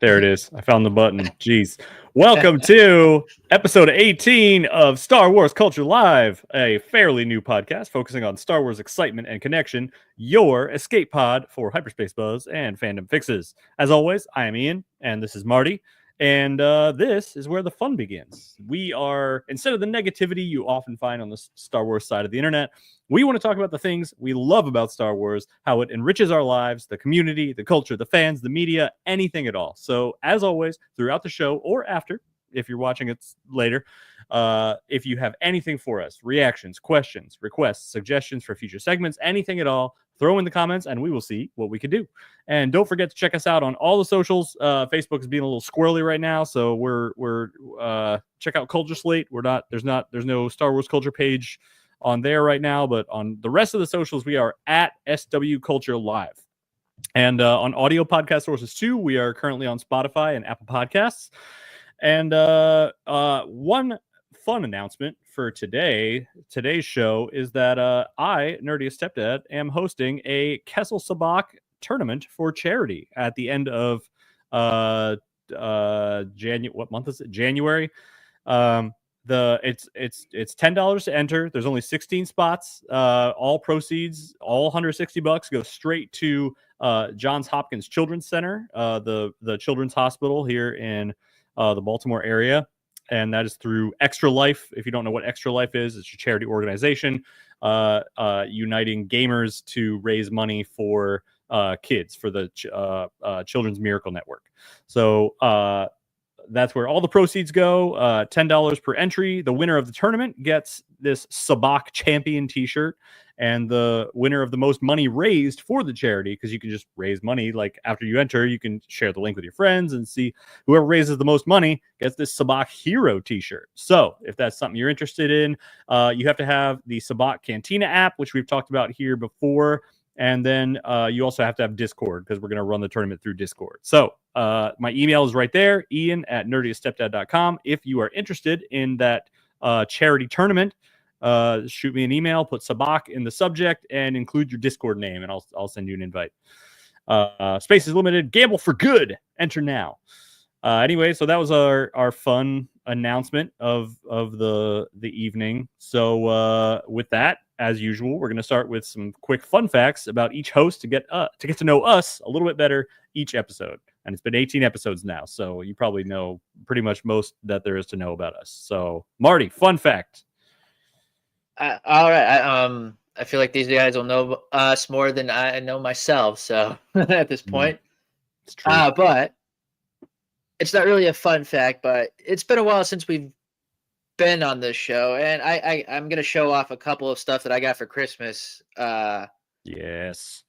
There it is. I found the button. Jeez. Welcome to episode 18 of Star Wars Culture Live, a fairly new podcast focusing on Star Wars excitement and connection, your escape pod for hyperspace buzz and fandom fixes. As always, I am Ian, and this is Marty, and this is where the fun begins. We are, instead of the negativity you often find on the Star Wars side of the internet, we want to talk about the things we love about Star Wars, how it enriches our lives, the community, the culture, the fans, the media, anything at all. So, as always, throughout the show or after, if you're watching it later, if you have anything for us, reactions, questions, requests, suggestions for future segments, anything at all, throw in the comments and we will see what we can do. And don't forget to check us out on all the socials. Facebook is being a little squirrely right now, so we're check out Culture Slate. There's no Star Wars culture page on there right now, but on the rest of the socials, we are at SW Culture Live. And on audio podcast sources too, we are currently on Spotify and Apple Podcasts. And one fun announcement for today's show is that I, Nerdiest Stepdad, am hosting a Kessel Sabacc tournament for charity at the end of January. What month is it? January. It's $10 to enter. There's only 16 spots. All proceeds, all $160 go straight to Johns Hopkins Children's Center, the children's hospital here in the Baltimore area. And that is through Extra Life. If you don't know what Extra Life is, it's a charity organization uniting gamers to raise money for kids, for the Children's Miracle Network. So that's where all the proceeds go. $10 per entry. The winner of the tournament gets this Sabacc Champion t-shirt, and the winner of the most money raised for the charity, because you can just raise money, like after you enter, you can share the link with your friends and see whoever raises the most money gets this Sabacc Hero t-shirt. So if that's something you're interested in, you have to have the Sabacc Cantina app, which we've talked about here before. And then you also have to have Discord, because we're going to run the tournament through Discord. So my email is right there, ian@nerdieststepdad.com. If you are interested in that charity tournament, shoot me an email, put Sabacc in the subject, and include your Discord name, and I'll send you an invite. Space is limited. Gamble for good. Enter now. Anyway, so that was our fun announcement of the evening. So with that, as usual, we're going to start with some quick fun facts about each host to get to know us a little bit better each episode. And it's been 18 episodes now, so you probably know pretty much most that there is to know about us. So, Marty, fun fact. All right. I feel like these guys will know us more than I know myself. So at this point, it's true. But it's not really a fun fact. But it's been a while since we've been on this show, and I'm gonna show off a couple of stuff that I got for Christmas. Yes.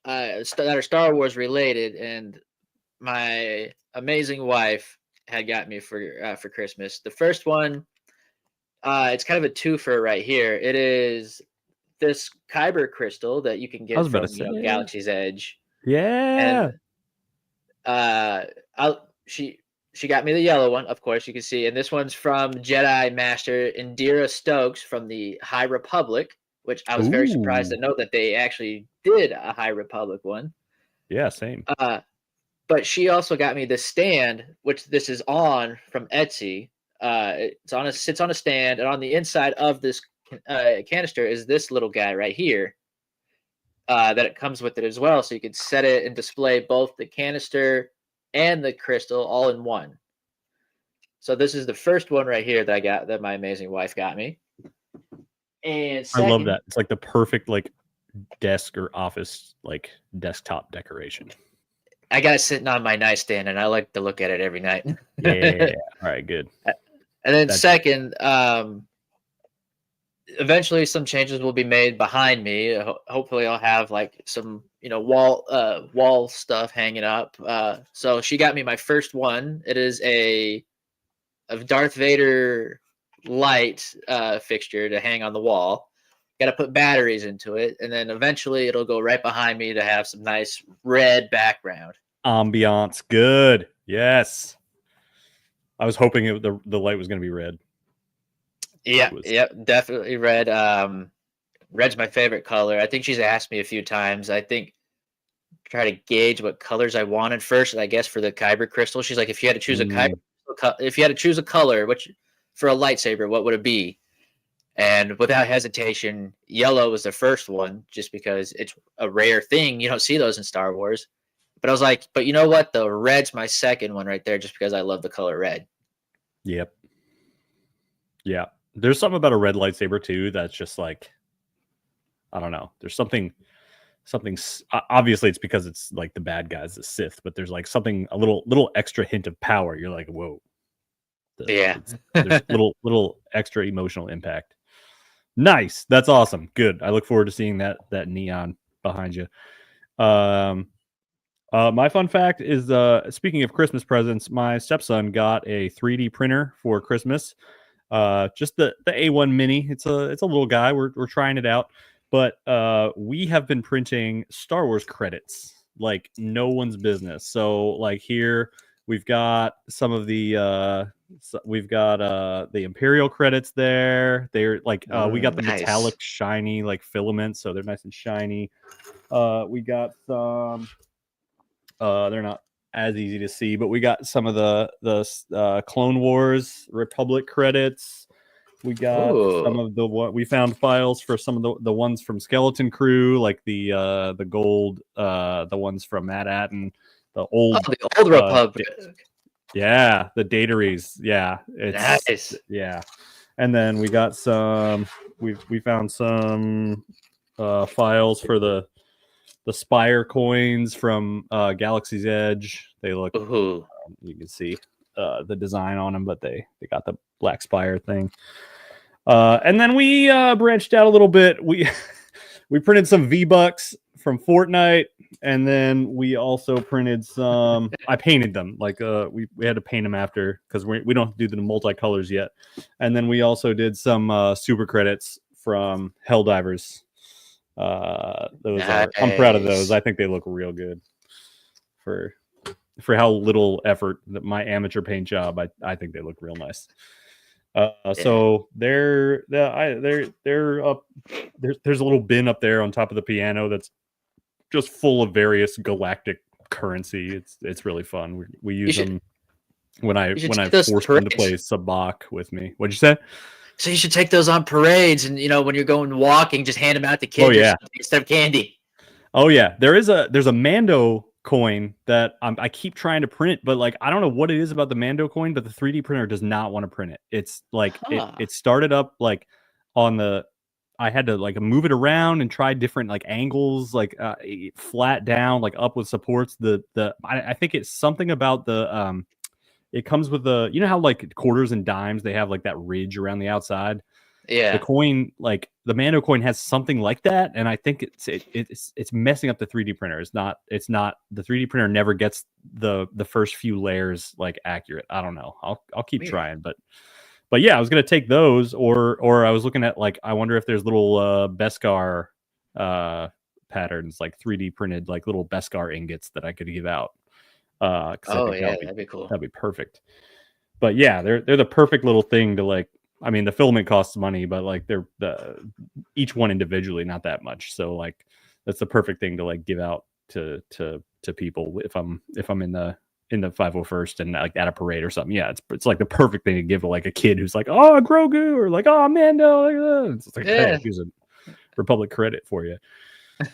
That are Star Wars related, and my amazing wife had got me for Christmas. The first one, it's kind of a twofer right here. It is this Kyber crystal that you can get from Galaxy's Edge. Yeah. And she got me the yellow one, of course, you can see. And this one's from Jedi Master Indira Stokes from the High Republic, which I was very surprised to know that they actually did a High Republic one. Yeah, same. But she also got me the stand, which this is on from Etsy. Sits on a stand, and on the inside of this canister is this little guy right here that it comes with it as well. So you can set it and display both the canister and the crystal all in one. So this is the first one right here that I got, that my amazing wife got me. And second, I love that. It's like the perfect desk or office desktop decoration. I got it sitting on my nightstand, and I like to look at it every night. Yeah. All right, good. And then second, eventually some changes will be made behind me. Hopefully I'll have some, wall stuff hanging up. So she got me my first one. It is a Darth Vader light fixture to hang on the wall. Got to put batteries into it, and then eventually it'll go right behind me to have some nice red background. Ambiance, good. Yes. I was hoping the light was going to be red. Yeah, yep, definitely red. Red's my favorite color. I think she's asked me a few times. I think try to gauge what colors I wanted first. I guess for the kyber crystal, she's like, if you had to choose if you had to choose a color, which for a lightsaber, what would it be? And without hesitation, yellow was the first one, just because it's a rare thing. You don't see those in Star Wars. But I was like, but you know what? The red's my second one right there, just because I love the color red. Yep. Yeah. There's something about a red lightsaber too that's just like, I don't know. There's something. Obviously, it's because it's like the bad guys, the Sith, but there's like something, a little extra hint of power. You're like, whoa. There's little extra emotional impact. Nice. That's awesome. Good. I look forward to seeing that neon behind you. My fun fact is, speaking of Christmas presents, my stepson got a 3D printer for Christmas. Just the A1 Mini. It's a little guy. We're trying it out, but we have been printing Star Wars credits like no one's business. So like here we've got some of the the Imperial credits there. They're like we got the metallic shiny like filaments, so they're nice and shiny. We got some they're not as easy to see, but we got some of the Clone Wars Republic credits. We got some of what we found files for some of the ones from Skeleton Crew, like the gold, the ones from Matt Atten, the old Republic. Yeah, the dataries. Yeah, it's nice. Yeah, and then we got some. We found some files for the Spire coins from Galaxy's Edge. They look. You can see the design on them, but they got the black Spire thing. And then we branched out a little bit. We printed some V-Bucks from Fortnite, and then we also printed some. I painted them like we had to paint them after because we don't do the multicolors yet. And then we also did some super credits from Helldivers. I'm proud of those. I think they look real good for how little effort that my amateur paint job. I think they look real nice. So they're up. There's a little bin up there on top of the piano that's just full of various galactic currency. It's really fun. We use them when I force them to play Sabacc with me. What'd you say? So you should take those on parades, and when you're going walking, just hand them out to kids instead of candy. Oh yeah, there's a Mando coin that I keep trying to print, but like I don't know what it is about the Mando coin, but the 3D printer does not want to print it. It's like it started up like on the. I had to like move it around and try different like angles, like flat down, like up with supports. I think it's something about the it comes with the how like quarters and dimes they have like that ridge around the outside. Yeah, the coin, like the Mando coin, has something like that, and I think it's messing up the 3D printer. It's not the 3D printer never gets the first few layers like accurate. I don't know. I'll keep trying, but yeah, I was gonna take those, or I was looking at like I wonder if there's little Beskar patterns, like 3D printed like little Beskar ingots that I could give out. That'd be cool. That'd be perfect. But yeah, they're the perfect little thing to like. I mean, the filament costs money, but like they're each one individually, not that much. So like that's the perfect thing to like give out to people if I'm in the 501st and like at a parade or something. Yeah, it's like the perfect thing to give to like a kid who's like, oh, Grogu, or like, oh, Mando. It's like, hey, here's a Republic credit for you.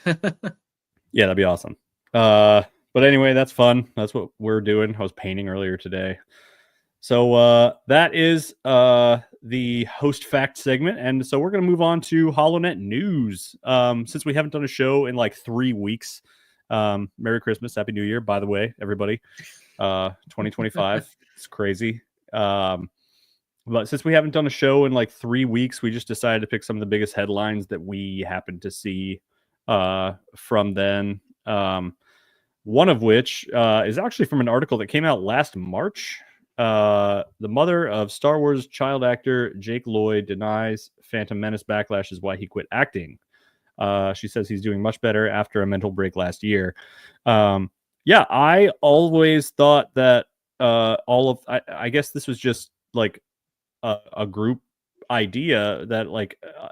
Yeah, that'd be awesome. But anyway, that's fun. That's what we're doing. I was painting earlier today. So that is the host fact segment. And so we're going to move on to HoloNet news. Since we haven't done a show in like 3 weeks, Merry Christmas, Happy New Year, by the way, everybody. 2025. It's crazy. But since we haven't done a show in like 3 weeks, we just decided to pick some of the biggest headlines that we happened to see from then. One of which is actually from an article that came out last March. The mother of Star Wars child actor Jake Lloyd denies Phantom Menace backlash is why he quit acting. She says he's doing much better after a mental break last year. Yeah, I always thought that I guess this was just like a group idea that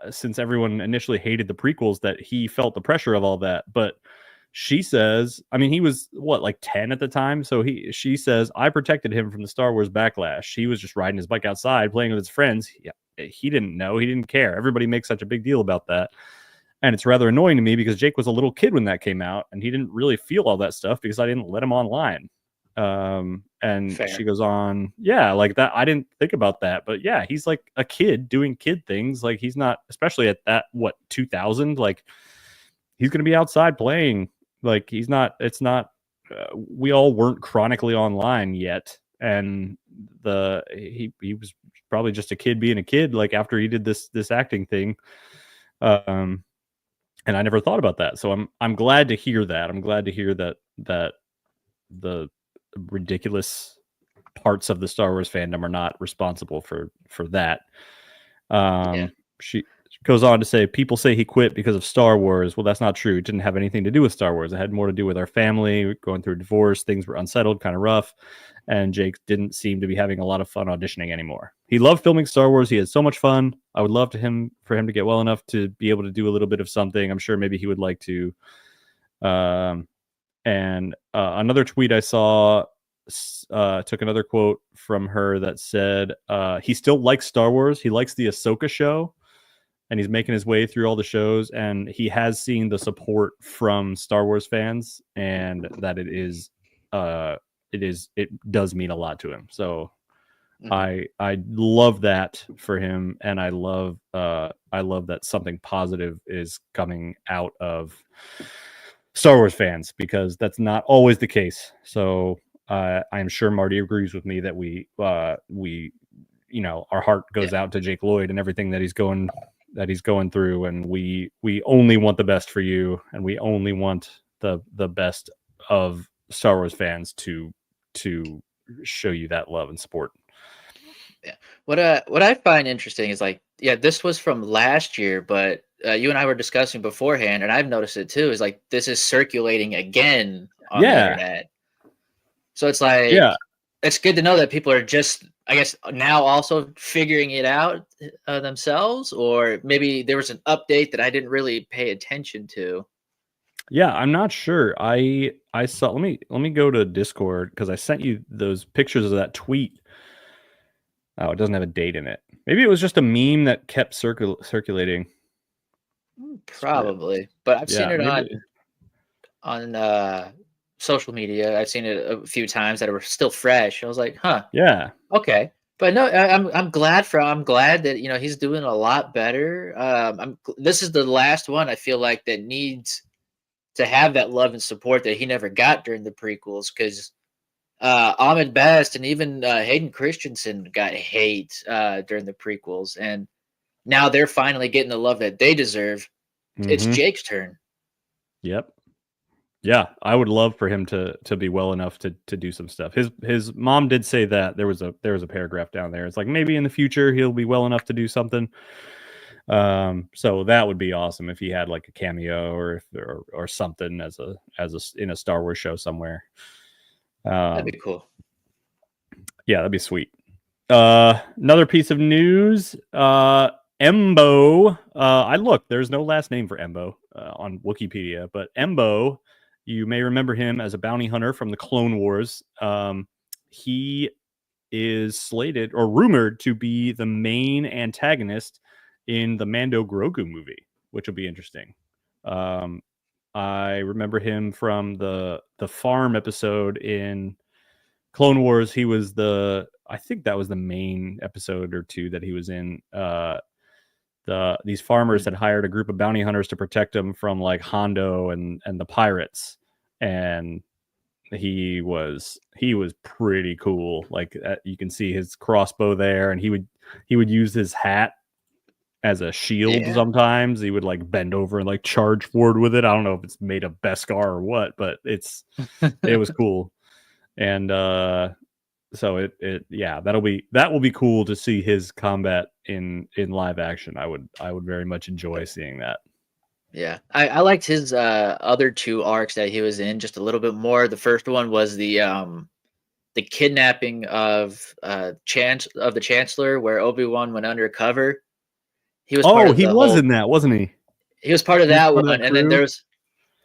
since everyone initially hated the prequels, that he felt the pressure of all that. But she says, I mean, he was what, like 10 at the time, so she says I protected him from the Star Wars backlash. He was just riding his bike outside playing with his friends. He didn't know, he didn't care. Everybody makes such a big deal about that. And it's rather annoying to me because Jake was a little kid when that came out, and he didn't really feel all that stuff because I didn't let him online. And Fair. she goes on, yeah, like that. I didn't think about that, but yeah, he's like a kid doing kid things. Like he's not, especially at that, 2000, like he's going to be outside playing. Like he's not, it's not, we all weren't chronically online yet. And he was probably just a kid being a kid, like after he did this acting thing. And I never thought about that. So I'm glad to hear that. I'm glad to hear that the ridiculous parts of the Star Wars fandom are not responsible for that. She goes on to say, people say he quit because of Star Wars. Well, that's not true. It didn't have anything to do with Star Wars. It had more to do with our family going through a divorce. Things were unsettled, kind of rough. And Jake didn't seem to be having a lot of fun auditioning anymore. He loved filming Star Wars. He had so much fun. I would love for him to get well enough to be able to do a little bit of something. I'm sure maybe he would like to. And another tweet I saw took another quote from her that said, he still likes Star Wars. He likes the Ahsoka show, and he's making his way through all the shows, and he has seen the support from Star Wars fans, and that it does mean a lot to him. So I love that for him, and I love that something positive is coming out of Star Wars fans, because that's not always the case. So I'm sure Marty agrees with me that we our heart goes out to Jake Lloyd and everything that he's going through, and we only want the best for you, and we only want the best of Star Wars fans to show you that love and support. Yeah. What I find interesting is this was from last year, but you and I were discussing beforehand, and I've noticed it too, is like this is circulating again on the internet. So it's like, it's good to know that people are just, I guess, now also figuring it out themselves, or maybe there was an update that I didn't really pay attention to. Yeah, I'm not sure. I saw. Let me go to Discord, because I sent you those pictures of that tweet. Oh, it doesn't have a date in it. Maybe it was just a meme that kept circulating. Probably, but I've seen it on social media. I've seen it a few times that were still fresh. I was like, huh. Yeah. Okay. But no, I'm glad that he's doing a lot better. This is the last one I feel like that needs to have that love and support that he never got during the prequels, because Ahmed Best and even Hayden Christensen got hate during the prequels, and now they're finally getting the love that they deserve. Mm-hmm. It's Jake's turn. Yep. Yeah, I would love for him to be well enough to do some stuff. His mom did say that there was a paragraph down there. It's like maybe in the future he'll be well enough to do something. So that would be awesome if he had like a cameo or something as a in a Star Wars show somewhere. That'd be cool. Yeah, that'd be sweet. Another piece of news. Embo. I looked. There's no last name for Embo on Wikipedia, but Embo, you may remember him as a bounty hunter from the Clone Wars. He is slated or rumored to be the main antagonist in the Mando Grogu movie, which will be interesting. I remember him from the farm episode in Clone Wars. He was I think that was the main episode or two that he was in. These farmers had hired a group of bounty hunters to protect them from like Hondo and the pirates, and he was pretty cool. Like you can see his crossbow there, and he would use his hat as a shield. Sometimes he would like bend over and like charge forward with it. I don't know if it's made of Beskar or what, but it was cool. And So that will be cool to see his combat in live action. I would very much enjoy seeing that. Yeah, I liked his other two arcs that he was in just a little bit more. The first one was the kidnapping of the Chancellor, where Obi-Wan went undercover. He was part of he the was whole. in that, wasn't he? He was part of He was that part of one, that and then crew? there was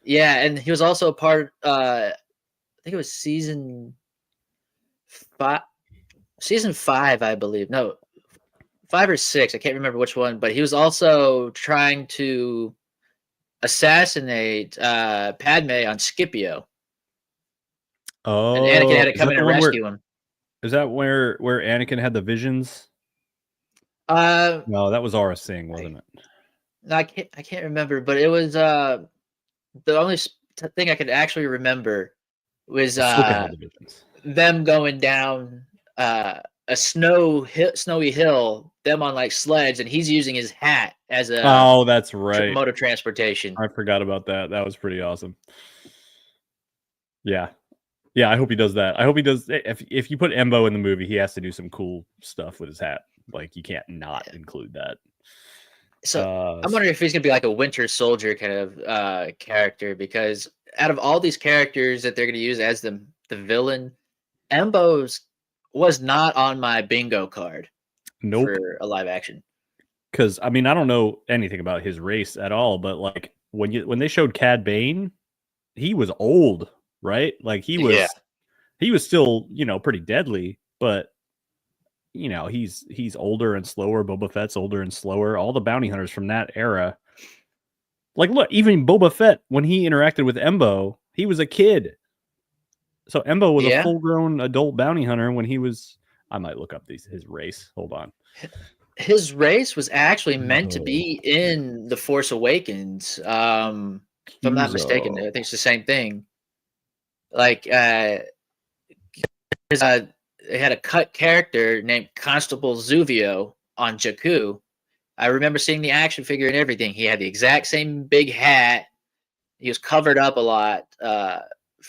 and he was also part. I think it was season 5, I believe. No, 5 or 6. I can't remember which one, but he was also trying to assassinate Padme on Scipio, and Anakin had Oh, to is come that in the and one rescue him. where Anakin had the visions? Uh, No, that was Aura Singh, wasn't it? I can't remember, but it was the only thing I could actually remember was Ahsoka had the visions. them going down a snowy hill, them on like sleds, and he's using his hat as a Oh, that's right. mode of transportation. I forgot about that. That was pretty awesome. Yeah. Yeah, I hope he does that. I hope he does. If you put Embo in the movie, he has to do some cool stuff with his hat. Like, you can't not include that. So I'm wondering if he's gonna be like a Winter Soldier kind of character, because out of all these characters that they're gonna use as the villain, Embo's was not on my bingo card. Nope. For a live action. Because I mean, I don't know anything about his race at all, but like when they showed Cad Bane, he was old, right? Like he was still, pretty deadly, but he's older and slower. Boba Fett's older and slower. All the bounty hunters from that era. Like, look, even Boba Fett, when he interacted with Embo, he was a kid. So Embo was a full-grown adult bounty hunter when he was. I might look up his race. Hold on. His race was actually meant to be in The Force Awakens. If I'm not mistaken, I think it's the same thing. Like, they had a cut character named Constable Zuvio on Jakku. I remember seeing the action figure and everything. He had the exact same big hat. He was covered up a lot,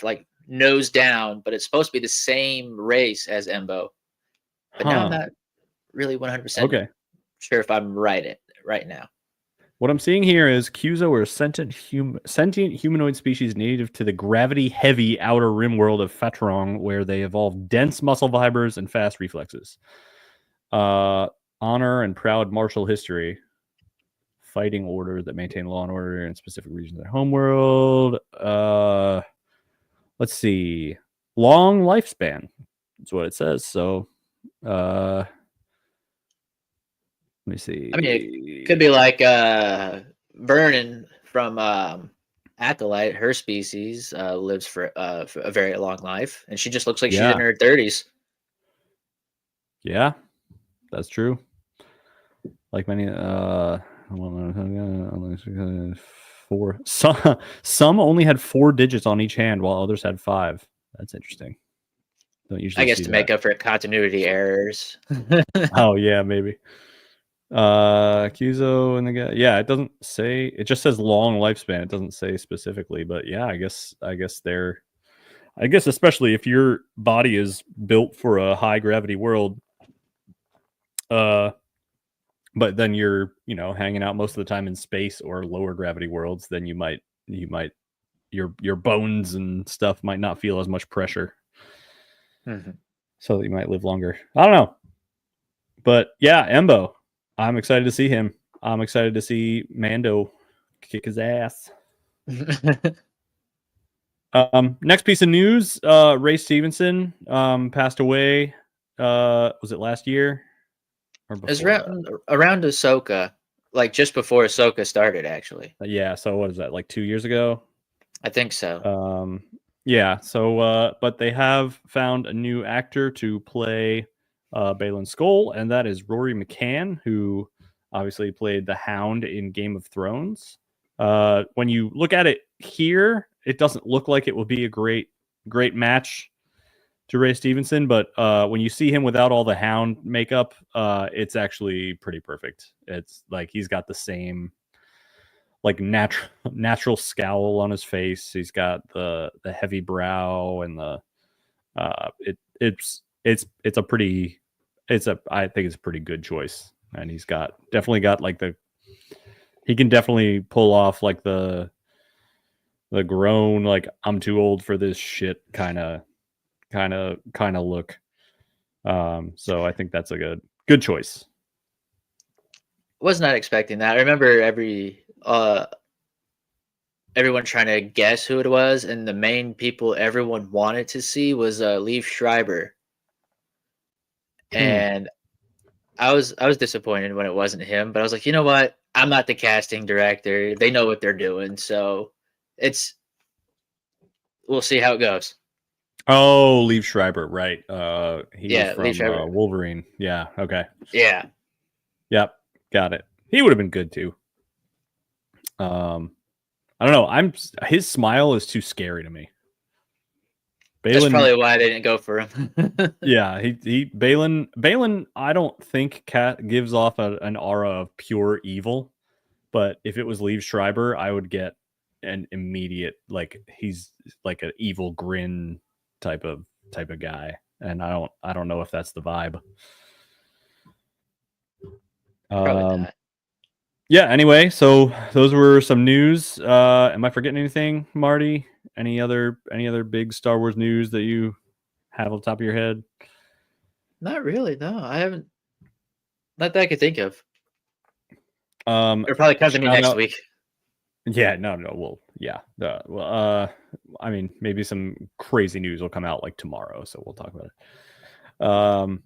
like nose down, but it's supposed to be the same race as Embo. But now I'm not really 100% sure if I'm right now. What I'm seeing here is Kyuzo are a sentient humanoid species native to the gravity-heavy outer rim world of Fatrong, where they evolve dense muscle fibers and fast reflexes. Honor and proud martial history. Fighting order that maintain law and order in specific regions of their homeworld. Let's see. Long lifespan. That's what it says. So, let me see. I mean, it could be like Vernon from Acolyte. Her species lives for a very long life, and she just looks like she's in her 30s. Yeah, that's true. Like many, four. Some only had 4 digits on each hand, while others had 5. That's interesting. Don't usually. I guess to make up for continuity errors. Oh yeah, maybe. Kyuzo and the guy. Yeah, it doesn't say. It just says long lifespan. It doesn't say specifically, but yeah, I guess they're. I guess especially if your body is built for a high gravity world, but then you're hanging out most of the time in space or lower gravity worlds, then you might your bones and stuff might not feel as much pressure, so that you might live longer. I don't know, but yeah, Embo. I'm excited to see him. I'm excited to see Mando kick his ass. Next piece of news, Ray Stevenson passed away. Was it last year? Or it was around Ahsoka, like just before Ahsoka started, actually. Yeah, so what is that, like 2 years ago? I think so. Yeah, so but they have found a new actor to play Baylan Skoll, and that is Rory McCann, who obviously played the Hound in Game of Thrones. When you look at it here, it doesn't look like it will be a great match to Ray Stevenson, but when you see him without all the Hound makeup, it's actually pretty perfect. It's like he's got the same like natural scowl on his face. He's got the heavy brow and the it's a pretty I think it's a pretty good choice, and he's definitely got like he can definitely pull off like the grown, like I'm too old for this shit kind of look. So I think that's a good choice. Was not expecting that. I remember everyone trying to guess who it was, and the main people everyone wanted to see was Liev Schreiber. And I was disappointed when it wasn't him, but I was like, you know what? I'm not the casting director. They know what they're doing, so we'll see how it goes. Oh, Liev Schreiber, right? He was Liev from Schreiber. Wolverine. Yeah. Okay. Yeah. Yep. Got it. He would have been good too. I don't know. His smile is too scary to me. That's probably why they didn't go for him. Yeah, Balin. I don't think Cat gives off an aura of pure evil, but if it was Liev Schreiber, I would get an immediate, like, he's like an evil grin type of guy, and I don't know if that's the vibe. Probably not. Yeah. Anyway, so those were some news. Am I forgetting anything, Marty? Any other big Star Wars news that you have on the top of your head? Not really. No, I haven't. Not that I could think of. It'll probably come to me next week. Yeah, no. Well, yeah. I mean, maybe some crazy news will come out like tomorrow, so we'll talk about it.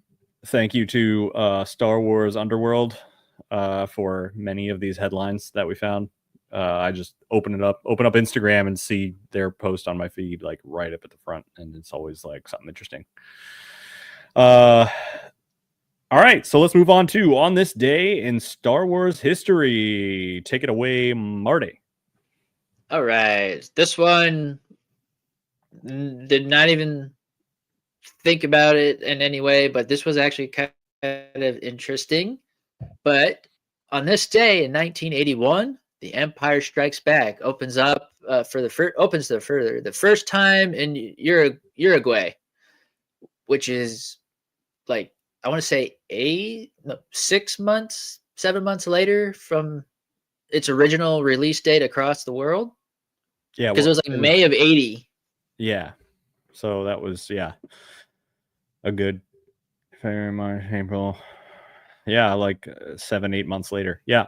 Thank you to Star Wars Underworld for many of these headlines that we found. I just open up Instagram and see their post on my feed, like right up at the front, and it's always like something interesting. All right, so let's move on to On This Day in Star Wars History. Take it away, Marty. All right. This one did not even think about it in any way, but this was actually kind of interesting. But on this day in 1981, The Empire Strikes Back opens up the first time in Uruguay, which is like, I want to say 7 months later from its original release date across the world. Yeah, because it was like May of 80. Yeah, so that was a good February, March, April. Yeah, like 7-8 months later. Yeah.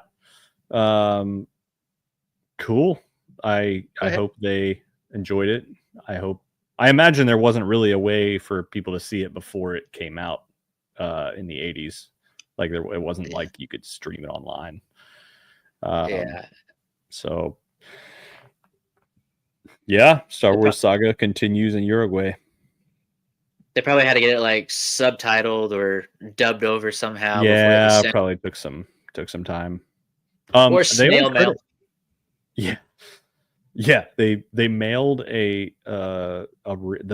Cool. I hope they enjoyed it. I imagine there wasn't really a way for people to see it before it came out in the 80s. Like it wasn't like you could stream it online. So yeah, Star Wars Saga continues in Uruguay. They probably had to get it like subtitled or dubbed over somehow. Yeah, probably took some time. Or snail mail. Yeah, they mailed the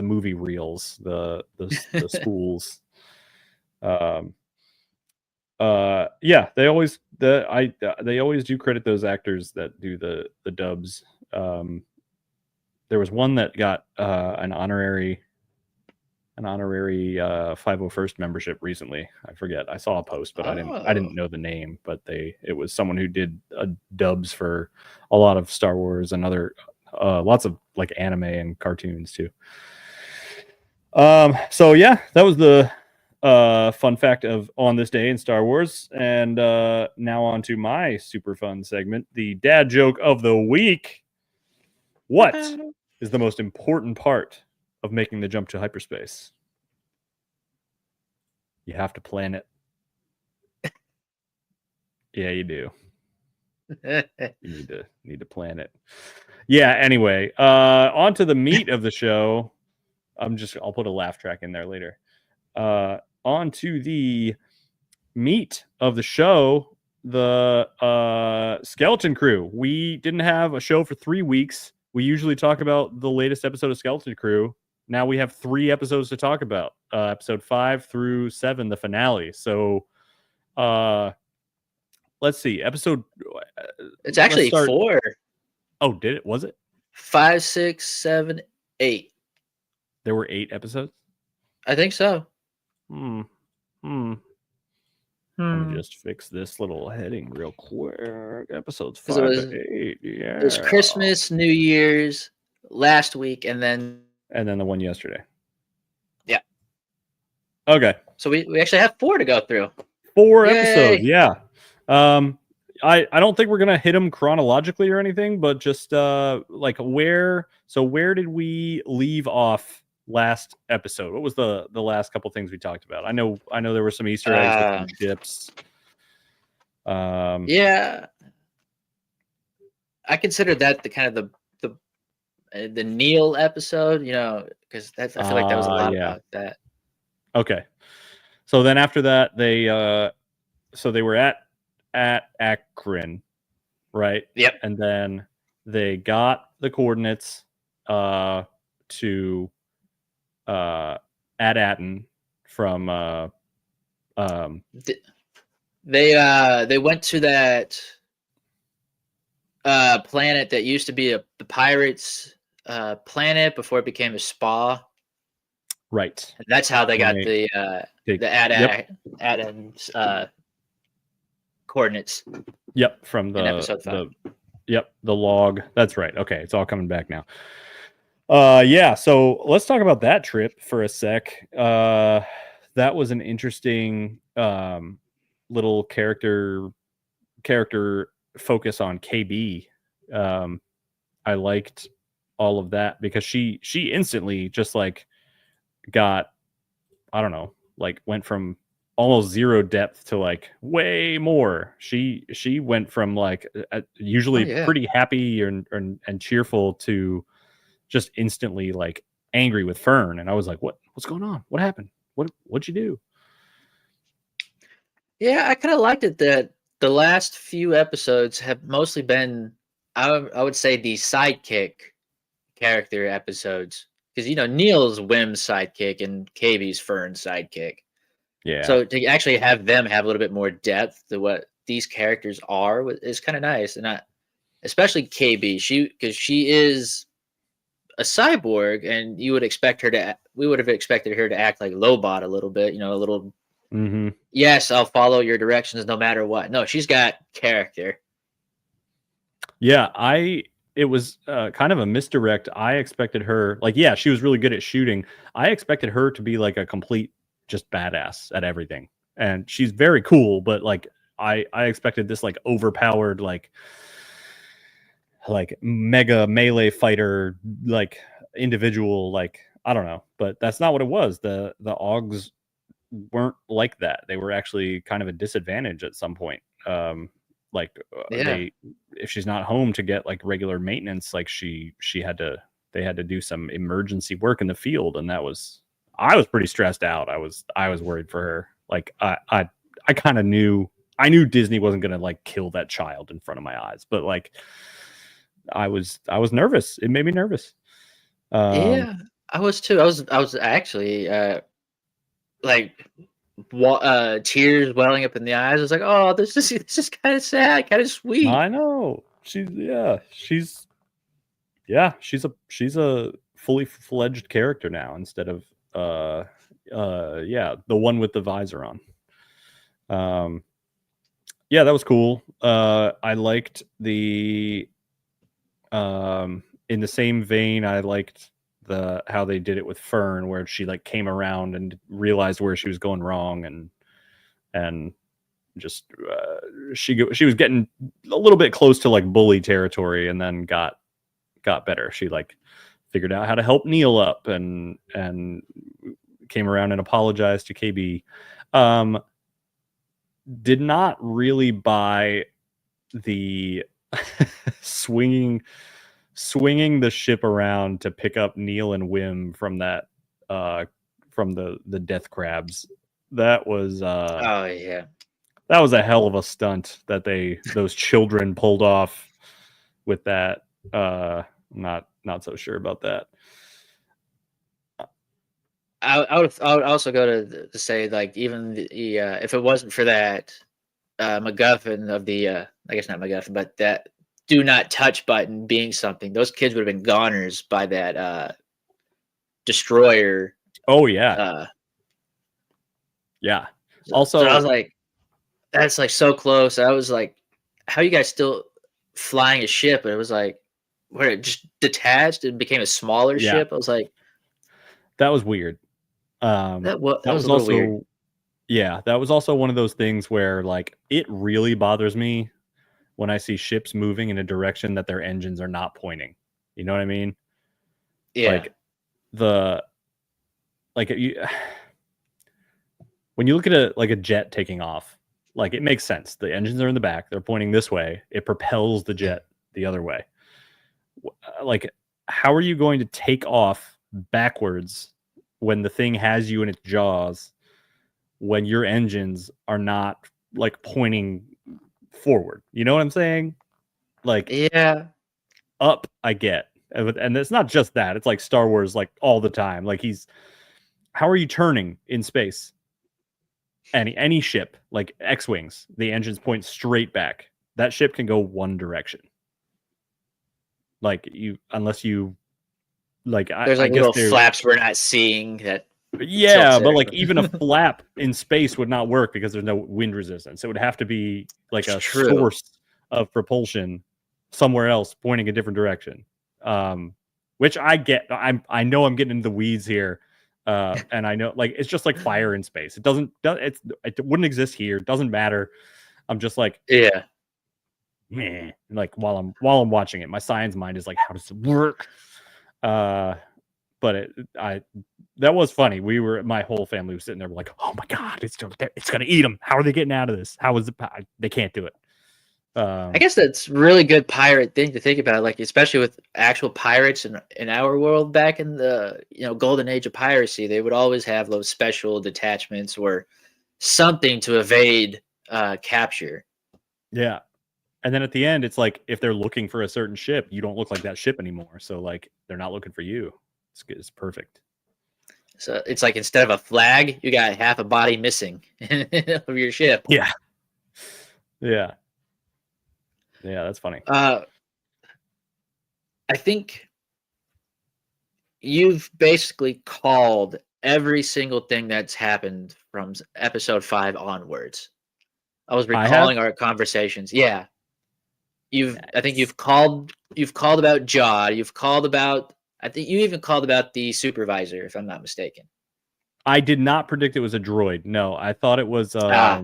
movie reels, the spools. Yeah, they always do credit those actors that do the dubs. There was one that got an honorary 501st membership recently. I forget. I saw a post, but I didn't know the name. But it was someone who did dubs for a lot of Star Wars and other lots of like anime and cartoons too. So yeah, that was the fun fact of On This Day in Star Wars. And now on to my super fun segment, the dad joke of the week. What is the most important part of making the jump to hyperspace? You have to plan it. Yeah, you do. You need to plan it. Yeah, anyway, on to the meat of the show. I'll put a laugh track in there later. On to the meat of the show, the Skeleton Crew. We didn't have a show for 3 weeks. We usually talk about the latest episode of Skeleton Crew. Now we have 3 episodes to talk about. Episode 5 through 7, the finale. So, let's see. It's actually 4. Oh, did it? Was it 5, 6, 7, 8? There were 8 episodes. I think so. Let me just fix this little heading real quick. Episodes Because it 5 was to 8. it was Yeah. Christmas, New Year's, last week, and then the one yesterday. yeah. Okay. So we actually have 4 to go through. 4 Yay! episodes. Yeah. I don't think we're gonna hit them chronologically or anything, but just like where did we leave off last episode? What was the last couple things we talked about? I know there were some Easter eggs with some ships. Yeah, I consider that the kind of the Neil episode, because I feel like that was a lot about that. Okay, so then after that they were at Akron, right? Yep. And then they got the coordinates to at Atten from they went to that planet that used to be the pirates planet before it became a spa. Right. And that's how they got the Atten's coordinates. Yep, from in episode 5. The log. That's right. Okay, it's all coming back now. Yeah, so let's talk about that trip for a sec. That was an interesting little character focus on KB. I liked all of that because she instantly just like got, I don't know, like went from almost 0 depth to like way more. She went from like usually pretty happy and cheerful to just instantly like angry with Fern. And I was like, what's going on? What happened? What'd you do? Yeah, I kind of liked it that the last few episodes have mostly been, I would say, the sidekick character episodes. Because, Neil's Wim's sidekick and KB's Fern's sidekick. Yeah. So to actually have them have a little bit more depth to what these characters are is kind of nice. And especially KB, because she is a cyborg, and we would have expected her to act like Lobot a little bit, a little. Mm-hmm. Yes, I'll follow your directions no matter what. No, she's got character. Yeah, it was kind of a misdirect. I expected her, like, yeah, she was really good at shooting. I expected her to be like a complete just badass at everything. And she's very cool, but like I expected this like overpowered like mega melee fighter, like individual, like I don't know, but that's not what it was. The Augs weren't like that. They were actually kind of a disadvantage at some point. If she's not home to get like regular maintenance, like they had to do some emergency work in the field, and I was pretty stressed out. I was worried for her. Like I kind of knew Disney wasn't gonna like kill that child in front of my eyes, but like I was nervous. It made me nervous. Yeah, I was too. I was actually like tears welling up in the eyes. I was like, oh, this is kind of sad, kind of sweet. I know. She's a fully fledged character now instead of the one with the visor on. Yeah, that was cool. I liked the in the same vein, I liked how they did it with Fern, where she like came around and realized where she was going wrong, and just she was getting a little bit close to like bully territory, and then got better. She like figured out how to help Neil up and came around and apologized to KB. Did not really buy the swinging the ship around to pick up Neil and Wim from that from the death crabs. That was oh yeah, that was a hell of a stunt that those children pulled off with that. Not so sure about that. I would also go to say, like, even the if it wasn't for that MacGuffin of the I guess not MacGuffin, but that do not touch button being something, those kids would have been goners by that destroyer. Oh yeah. Yeah. So I was Also, like, that's like so close. I was like, how are you guys still flying a ship? And it was like, where it just detached and became a smaller yeah, ship. I was like, that was weird. that That was was a little weird. also, yeah, that was also one of those things where like it really bothers me when I see ships moving in a direction that their engines are not pointing. You know what I mean? Yeah. Like the like you when you look at a jet taking off, like it makes sense. The engines are in the back, they're pointing this way. It propels the jet the other way. Like how are you going to take off backwards when the thing has you in its jaws when your engines are not like pointing forward? You know what I'm saying? Like Yeah. up, I get. And it's not just that. It's like Star Wars like all the time. Like how are you turning in space? Any ship, like X-wings, the engines point straight back. That ship can go one direction. Like you unless you like There's I like guess little they're flaps we're not seeing that yeah, tilts but it. like even a flap in space would not work because there's no wind resistance. It would have to be like It's a true. source of propulsion somewhere else pointing a different direction. Which I get. I know I'm getting into the weeds here. And I know like it's just like fire in space. It wouldn't exist here. It doesn't matter. I'm just like, Yeah. meh. Like while I'm watching it, my science mind is like, how does it work? But that was funny. My whole family was sitting there like, oh my god, it's gonna eat them. How are they getting out of this? How is it? They can't do it. I guess that's really good pirate thing to think about, like especially with actual pirates in our world back in the golden age of piracy, they would always have those special detachments or something to evade capture. Yeah. And then at the end, it's like if they're looking for a certain ship, you don't look like that ship anymore. So like they're not looking for you. It's perfect. So it's like instead of a flag, you got half a body missing of your ship. Yeah. Yeah. Yeah. That's funny. I think you've basically called every single thing that's happened from episode 5 onwards. I was I have. recalling our conversations. Yeah. I think you've called about Jaw, you've called about I think you even called about the supervisor, if I'm not mistaken. I did not predict it was a droid. No, I thought it was. Ah.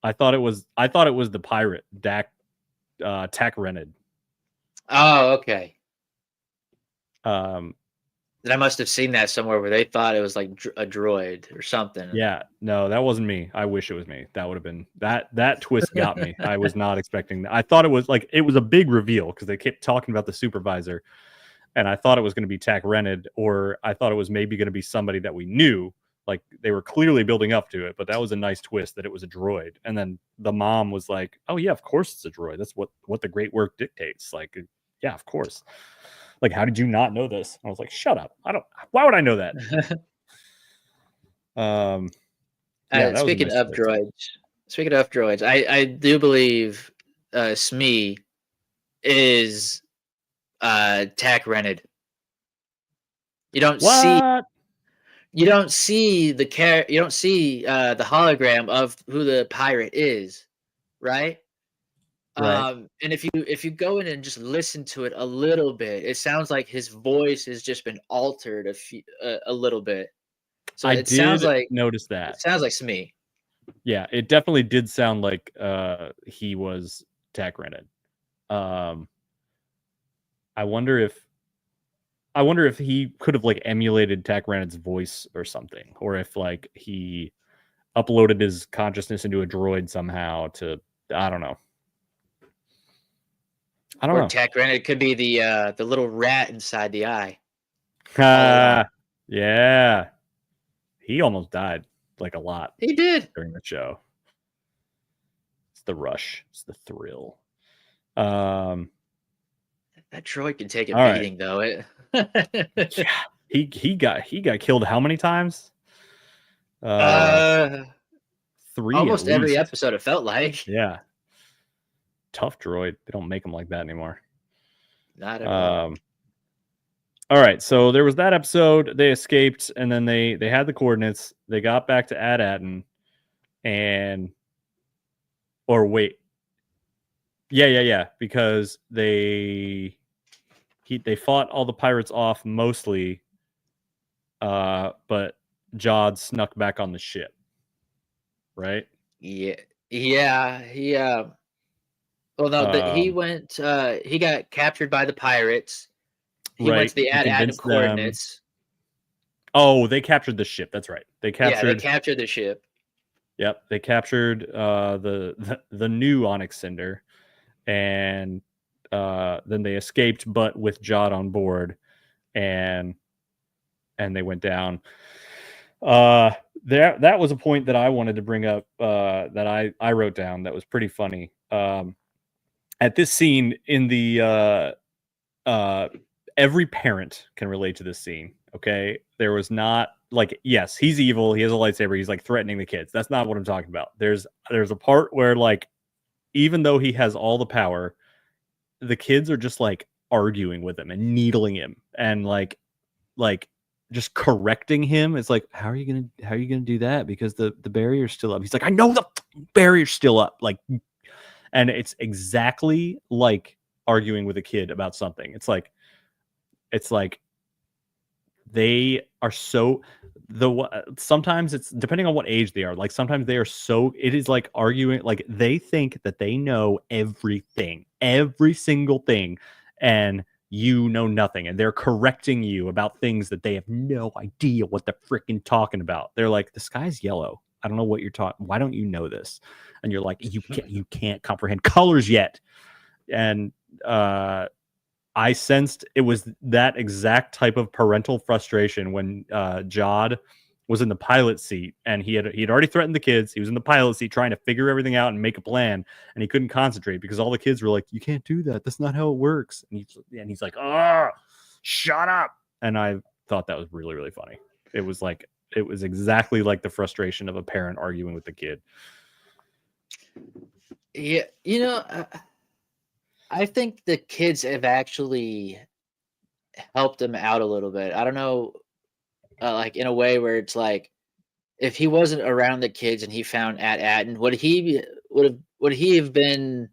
I thought it was the pirate Tack Rened. Oh, okay. Um, Then I must have seen that somewhere where they thought it was like a droid or something. Yeah, no, that wasn't me. I wish it was me. That would have been that twist got me. I was not expecting that. I thought it was like it was a big reveal because they kept talking about the supervisor, and I thought it was going to be Tack Rened, or I thought it was maybe going to be somebody that we knew. Like they were clearly building up to it, but that was a nice twist that it was a droid. And then the mom was like, "Oh yeah, of course it's a droid. That's what the great work dictates." Like, yeah, of course. Like, how did you not know this? I was like, "Shut up! I don't. Why would I know that?" Yeah, that was a Speaking nice of twist. droids, I do believe Smee is Tack Rened. You don't see What? you don't see the hologram of who the pirate is, right? Right. And if you go in and just listen to it a little bit, it sounds like his voice has just been altered a little bit. So I did notice it that. sounds like Smee. Yeah, it definitely did sound like he was Tack Rented. Um I wonder if he could have like emulated Tack Rennet's voice or something, or if like he uploaded his consciousness into a droid somehow to I don't know. I don't Or know. Tack Rened could be the little rat inside the eye all along. Yeah. He almost died like a lot He did. during the show. It's the rush. It's the thrill. Um That droid can take a all right. beating though. Yeah. He got killed how many times? uh, 3 at almost every least. episode it felt like. Yeah. Tough droid. They don't make them like that anymore. Not at all. Um All right, so there was that episode. They escaped, and then they had the coordinates. They got back to Ad-Aden, and or wait, yeah, because they fought all the pirates off mostly, but Jod snuck back on the ship, right? Yeah, yeah, well, no, he Um, went. He got captured by the pirates. He went right. to the He Ad-Aden convinced them. coordinates. Oh, they captured the ship. That's right. They Yeah, they captured. captured the ship. Yep, they captured the new Onyx Cinder, and then they escaped, but with Jod on board, and they went down. That was a point that I wanted to bring up, that I wrote down that was pretty funny. At this scene in the every parent can relate to this scene. Okay, there was not like, yes, he's evil. He has a lightsaber. He's like threatening the kids. That's not what I'm talking about. There's a part where, like, even though he has all the power, the kids are just like arguing with him and needling him and like just correcting him. It's like, how are you gonna do that? Because the barrier's still up. He's like, I know the barrier's still up. Like, and it's exactly like arguing with a kid about something. It's like they are so sometimes it's depending on what age they are. Like, sometimes they are so, it is like arguing, like they think that they know everything, every single thing, and you know nothing, and they're correcting you about things that they have no idea what they're freaking talking about. They're like, the sky's yellow. I don't know what you're talking. Why don't you know this? And you're like, you can't comprehend colors yet. And I sensed it was that exact type of parental frustration when Jod was in the pilot seat, and he had already threatened the kids. He was in the pilot seat trying to figure everything out and make a plan, and he couldn't concentrate because all the kids were like, "You can't do that. That's not how it works." And he's like, "Oh, shut up!" And I thought that was really, really funny. It was exactly like the frustration of a parent arguing with the kid. Yeah, I think the kids have actually helped him out a little bit. I don't know, like in a way where it's like, if he wasn't around the kids and he found At-Aden, would he have been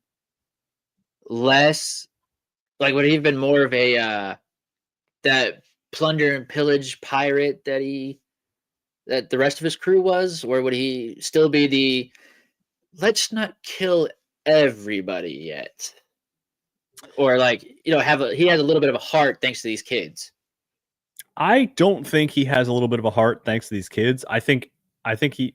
less, like, would he have been more of a that plunder and pillage pirate that the rest of his crew was, or would he still be the let's not kill everybody yet? Or like, he has a little bit of a heart thanks to these kids. I don't think he has a little bit of a heart thanks to these kids. I think he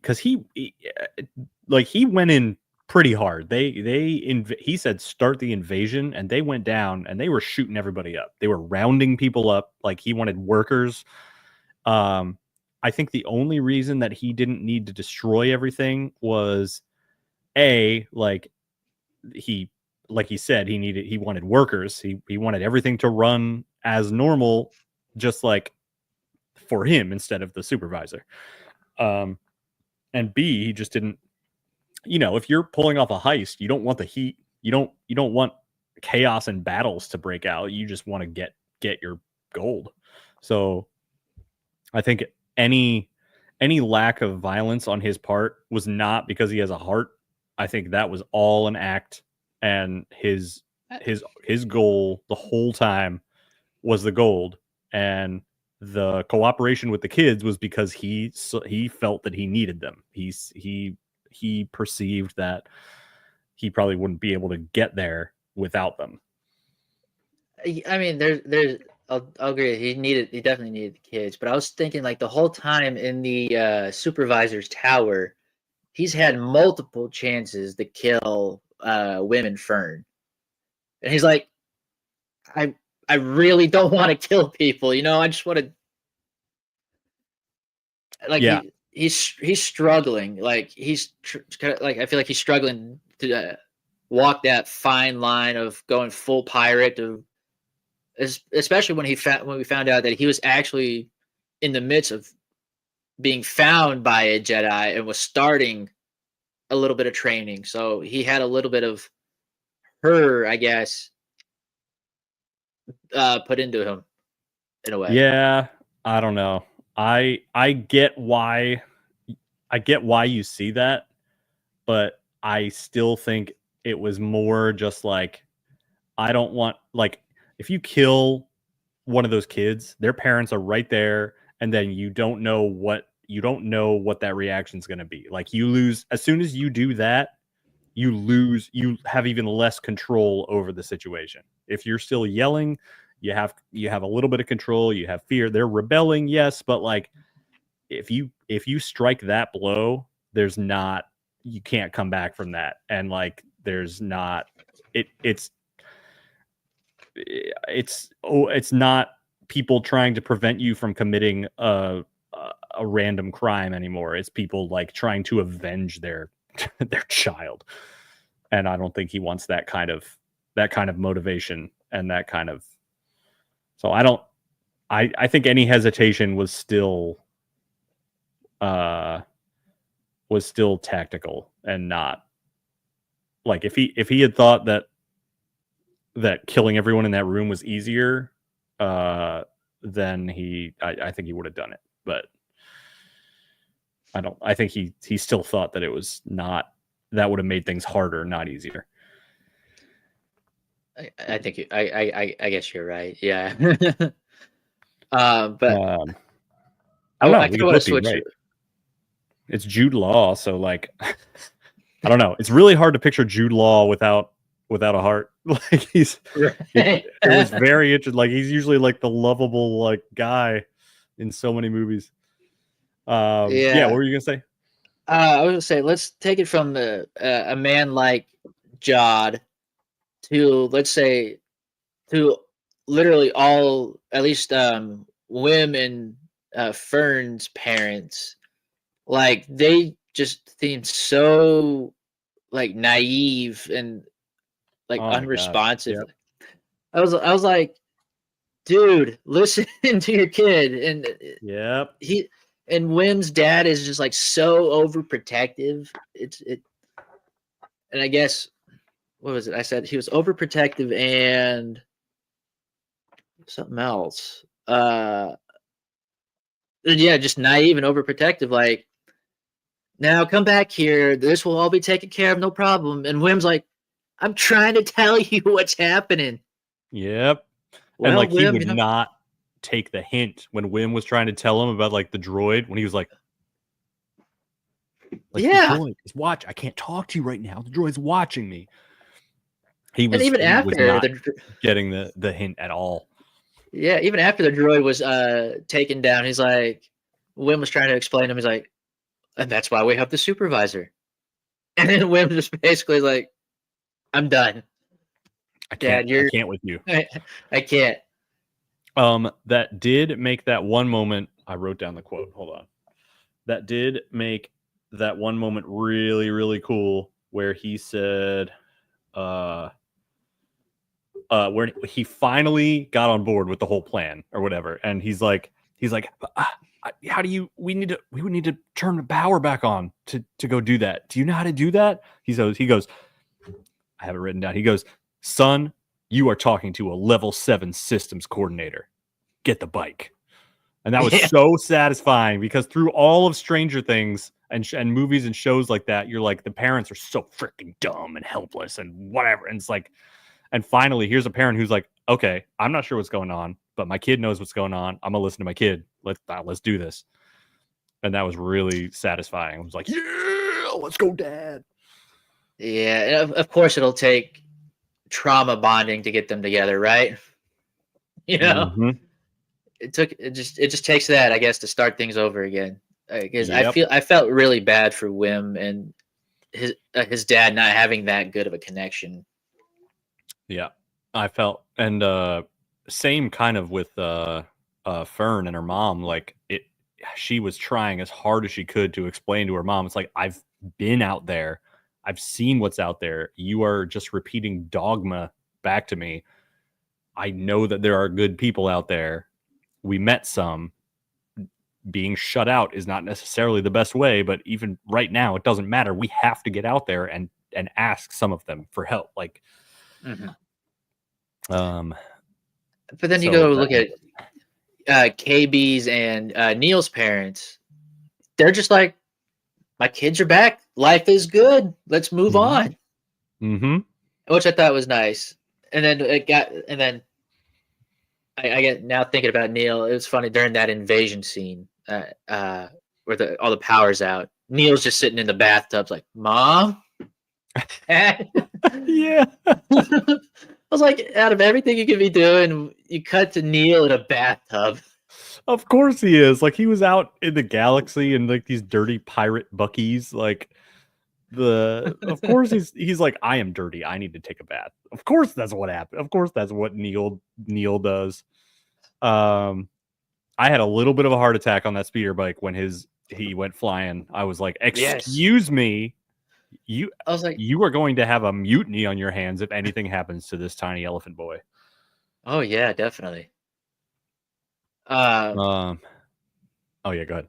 went in pretty hard. He said start the invasion, and they went down and they were shooting everybody up. They were rounding people up. Like, he wanted workers. I think the only reason that he didn't need to destroy everything was like he said, he wanted workers. He wanted everything to run as normal, just like for him instead of the supervisor. And B, he just didn't, if you're pulling off a heist, you don't want the heat. You don't want chaos and battles to break out. You just want to get your gold. So I think any lack of violence on his part was not because he has a heart. I think that was all an act, and his goal the whole time was the gold, and the cooperation with the kids was because he felt that he needed them. He perceived that he probably wouldn't be able to get there without them. I mean, there's I'll agree. He definitely needed the kids, but I was thinking, like, the whole time in the supervisor's tower, he's had multiple chances to kill Women Fern, and he's like, I really don't want to kill people. I just want to, like, Yeah, he's struggling. Like, kind of like, I feel like he's struggling to walk that fine line of going full pirate, of especially when we found out that he was actually in the midst of being found by a Jedi and was starting a little bit of training. So he had a little bit of her, I guess, put into him. in a way. Yeah, I don't know. I get why you see that, but I still think it was more just like, I don't want, like, if you kill one of those kids, their parents are right there, and then you don't know what that reaction is going to be. Like, you lose as soon as you do that, you have even less control over the situation. If you're still yelling, you have a little bit of control, you have fear. They're rebelling, yes, but like, if you strike that blow, you can't come back from that. And like, there's not it's not people trying to prevent you from committing a random crime anymore. It's people like trying to avenge their their child. And I don't think he wants that kind of motivation and that kind of. So I think any hesitation was still tactical, and not like, if he had thought that killing everyone in that room was easier, then I think he would have done it. But I think he still thought that it was not, that would have made things harder, not easier. I think I guess you're right. Yeah. But I don't know. I We kind could of want to both be switch. right. It's Jude Law, so like, I don't know. It's really hard to picture Jude Law without a heart. Like, it was very interesting. Like, he's usually like the lovable like guy in so many movies. Yeah. What were you gonna say? I was gonna say, let's take it from a man like Jod to, let's say, to literally all, at least Wim and Fern's parents. Like, they just seemed so like naive and like Oh my god. unresponsive. Yep. I was like, dude, listen to your kid. And Yep. and Wim's dad is just like so overprotective. And I guess, what was it? I said he was overprotective and something else. Yeah, just naive and overprotective. Like, now come back here. This will all be taken care of, no problem. And Wim's like, I'm trying to tell you what's happening. Yep. Well, And like, he Wim, would not take the hint when Wim was trying to tell him about like the droid, when he was like, yeah. The droid is watch. I can't talk to you right now. The droid's watching me. He was, And even after was not getting the hint at all. Yeah, even after the droid was taken down, he's like, Wim was trying to explain to him, he's like, and that's why we have the supervisor. And then Wim just basically like, I'm done. I can't. Dad, I can't with you. I can't. That did make that one moment. I wrote down the quote. Hold on. That did make that one moment really, really cool, where he said, where he finally got on board with the whole plan or whatever, and he's like, how do you? We would need to turn the power back on to go do that. Do you know how to do that? He goes. I have it written down. He goes, son, you are talking to a level 7 systems coordinator. Get the bike. And that was so satisfying, because through all of Stranger Things and movies and shows like that, you're like, the parents are so freaking dumb and helpless and whatever. And it's like, and finally, here's a parent who's like, okay, I'm not sure what's going on, but my kid knows what's going on. I'm gonna listen to my kid. Let's do this. And that was really satisfying. I was like, yeah, let's go, Dad. Yeah, of course it'll take trauma bonding to get them together, right? You know, mm-hmm. it just takes that, I guess, to start things over again. Because Yep. I felt really bad for Wim and his dad not having that good of a connection. Yeah, I felt, and same kind of with Fern and her mom. Like, she was trying as hard as she could to explain to her mom. It's like, I've been out there. I've seen what's out there. You are just repeating dogma back to me. I know that there are good people out there. We met some. Being shut out is not necessarily the best way, but even right now, it doesn't matter. We have to get out there and ask some of them for help. Like, but then you go look at KB's and Neil's parents, they're just like, my kids are back. Life is good. Let's move on. Mm-hmm. Which I thought was nice. And then I get now thinking about Neil. It was funny during that invasion scene where all the power's out. Neil's just sitting in the bathtub, like, Mom? Dad? Yeah. I was like, out of everything you could be doing, you cut to Neil in a bathtub. Of course he is. Like, he was out in the galaxy in like these dirty pirate buckies. Like, of course he's like, I am dirty. I need to take a bath. Of course that's what happened. Of course that's what Neil does. I had a little bit of a heart attack on that speeder bike when he went flying. I was like, excuse me, I was like, you are going to have a mutiny on your hands if anything happens to this tiny elephant boy. oh yeah, definitely. Oh yeah, go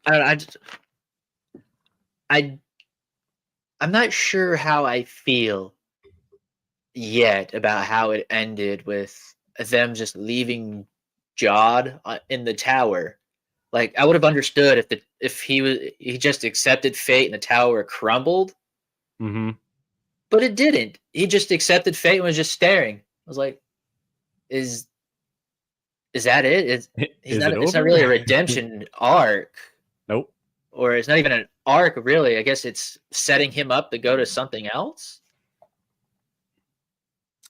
ahead. I'm not sure how I feel yet about how it ended with them just leaving Jod in the tower. Like, I would have understood if he just accepted fate and the tower crumbled. Mm-hmm. But it didn't. He just accepted fate and was just staring. I was like, is that it? It's not really a redemption arc. Nope. Or it's not even an arc, really. I guess it's setting him up to go to something else.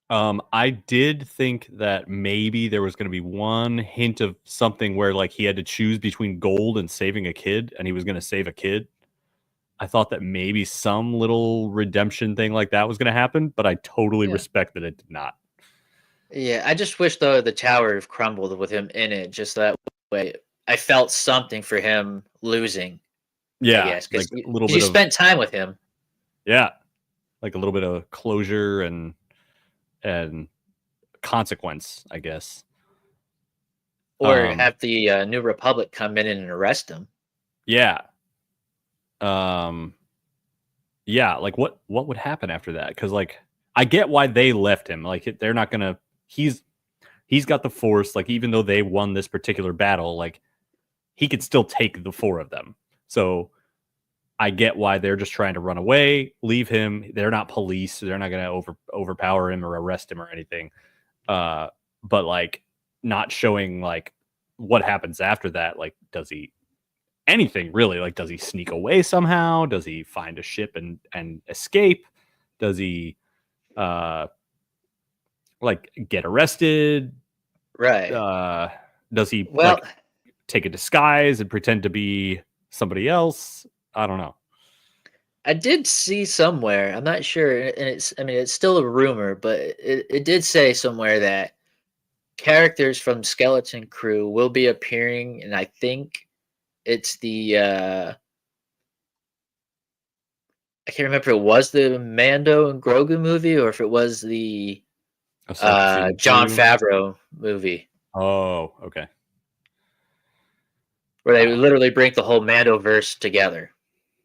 I did think that maybe there was going to be one hint of something where like he had to choose between gold and saving a kid, and he was going to save a kid. I thought that maybe some little redemption thing like that was going to happen, but I totally respect that it did not. Yeah, I just wish though the tower crumbled with him in it, just that way. I felt something for him losing. Yeah, I guess because like a little bit you spent time with him. Yeah, like a little bit of closure and consequence, I guess. Or have the New Republic come in and arrest him. Yeah. Yeah, like what would happen after that? Because like I get why they left him. Like they're not gonna. He's got the Force. Like even though they won this particular battle, like he could still take the four of them. So I get why they're just trying to run away, leave him. They're not police. So they're not gonna overpower him or arrest him or anything. But like not showing like what happens after that. Like does he anything really? Like does he sneak away somehow? Does he find a ship and escape? Does he like get arrested? Right. Does he like take a disguise and pretend to be somebody else? I don't know. I did see somewhere, I'm not sure, and it's still a rumor, but it did say somewhere that characters from Skeleton Crew will be appearing, and I think it's the I can't remember if it was the Mando and Grogu movie or if it was the Jon Favreau movie. Oh, okay. Where they literally bring the whole Mandoverse together.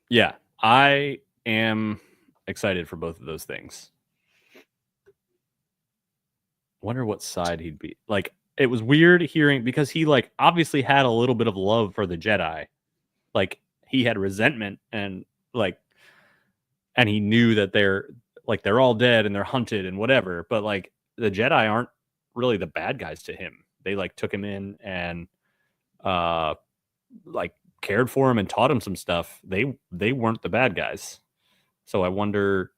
Yeah, I am excited for both of those things. Wonder what side he'd be. Like, it was weird hearing because he like obviously had a little bit of love for the Jedi. Like he had resentment and he knew that they're all dead and they're hunted and whatever. But like the Jedi aren't really the bad guys to him. They like took him in and like cared for him and taught him some stuff. They weren't the bad guys. So I wonder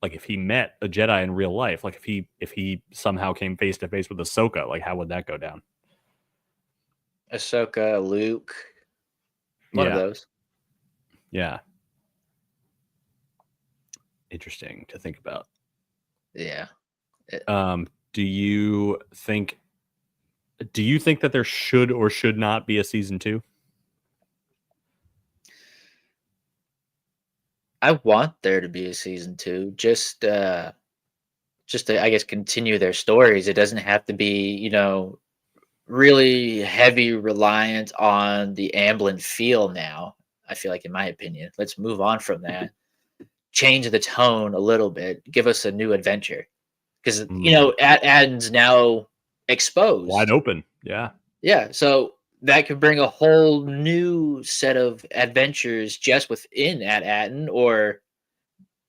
like if he met a Jedi in real life, like if he somehow came face to face with Ahsoka, like how would that go down? Ahsoka, Luke, one of those. Yeah. Interesting to think about. Yeah. Do you think that there should or should not be a season 2? I want there to be a season 2, just to, I guess, continue their stories. It doesn't have to be, really heavy reliant on the Amblin feel now. I feel like, in my opinion, let's move on from that. Change the tone a little bit. Give us a new adventure. because Aden's now exposed, wide open. Yeah. Yeah, so that could bring a whole new set of adventures just within Aden, or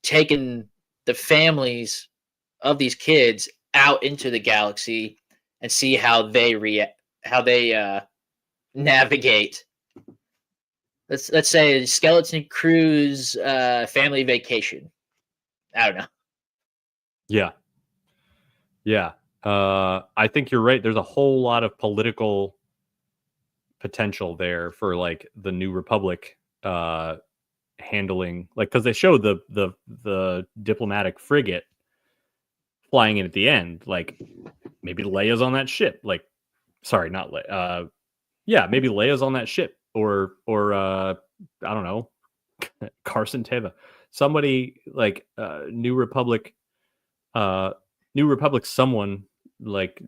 taking the families of these kids out into the galaxy and see how they navigate. Let's say Skeleton Crew's family vacation. I don't know. Yeah. Yeah. I think you're right. There's a whole lot of political potential there for like the New Republic handling, like, because they showed the diplomatic frigate flying in at the end. Like, maybe Leia's on that ship. Like, sorry, not Leia. Yeah, maybe Leia's on that ship, or I don't know, Carson Teva, somebody like New Republic, someone like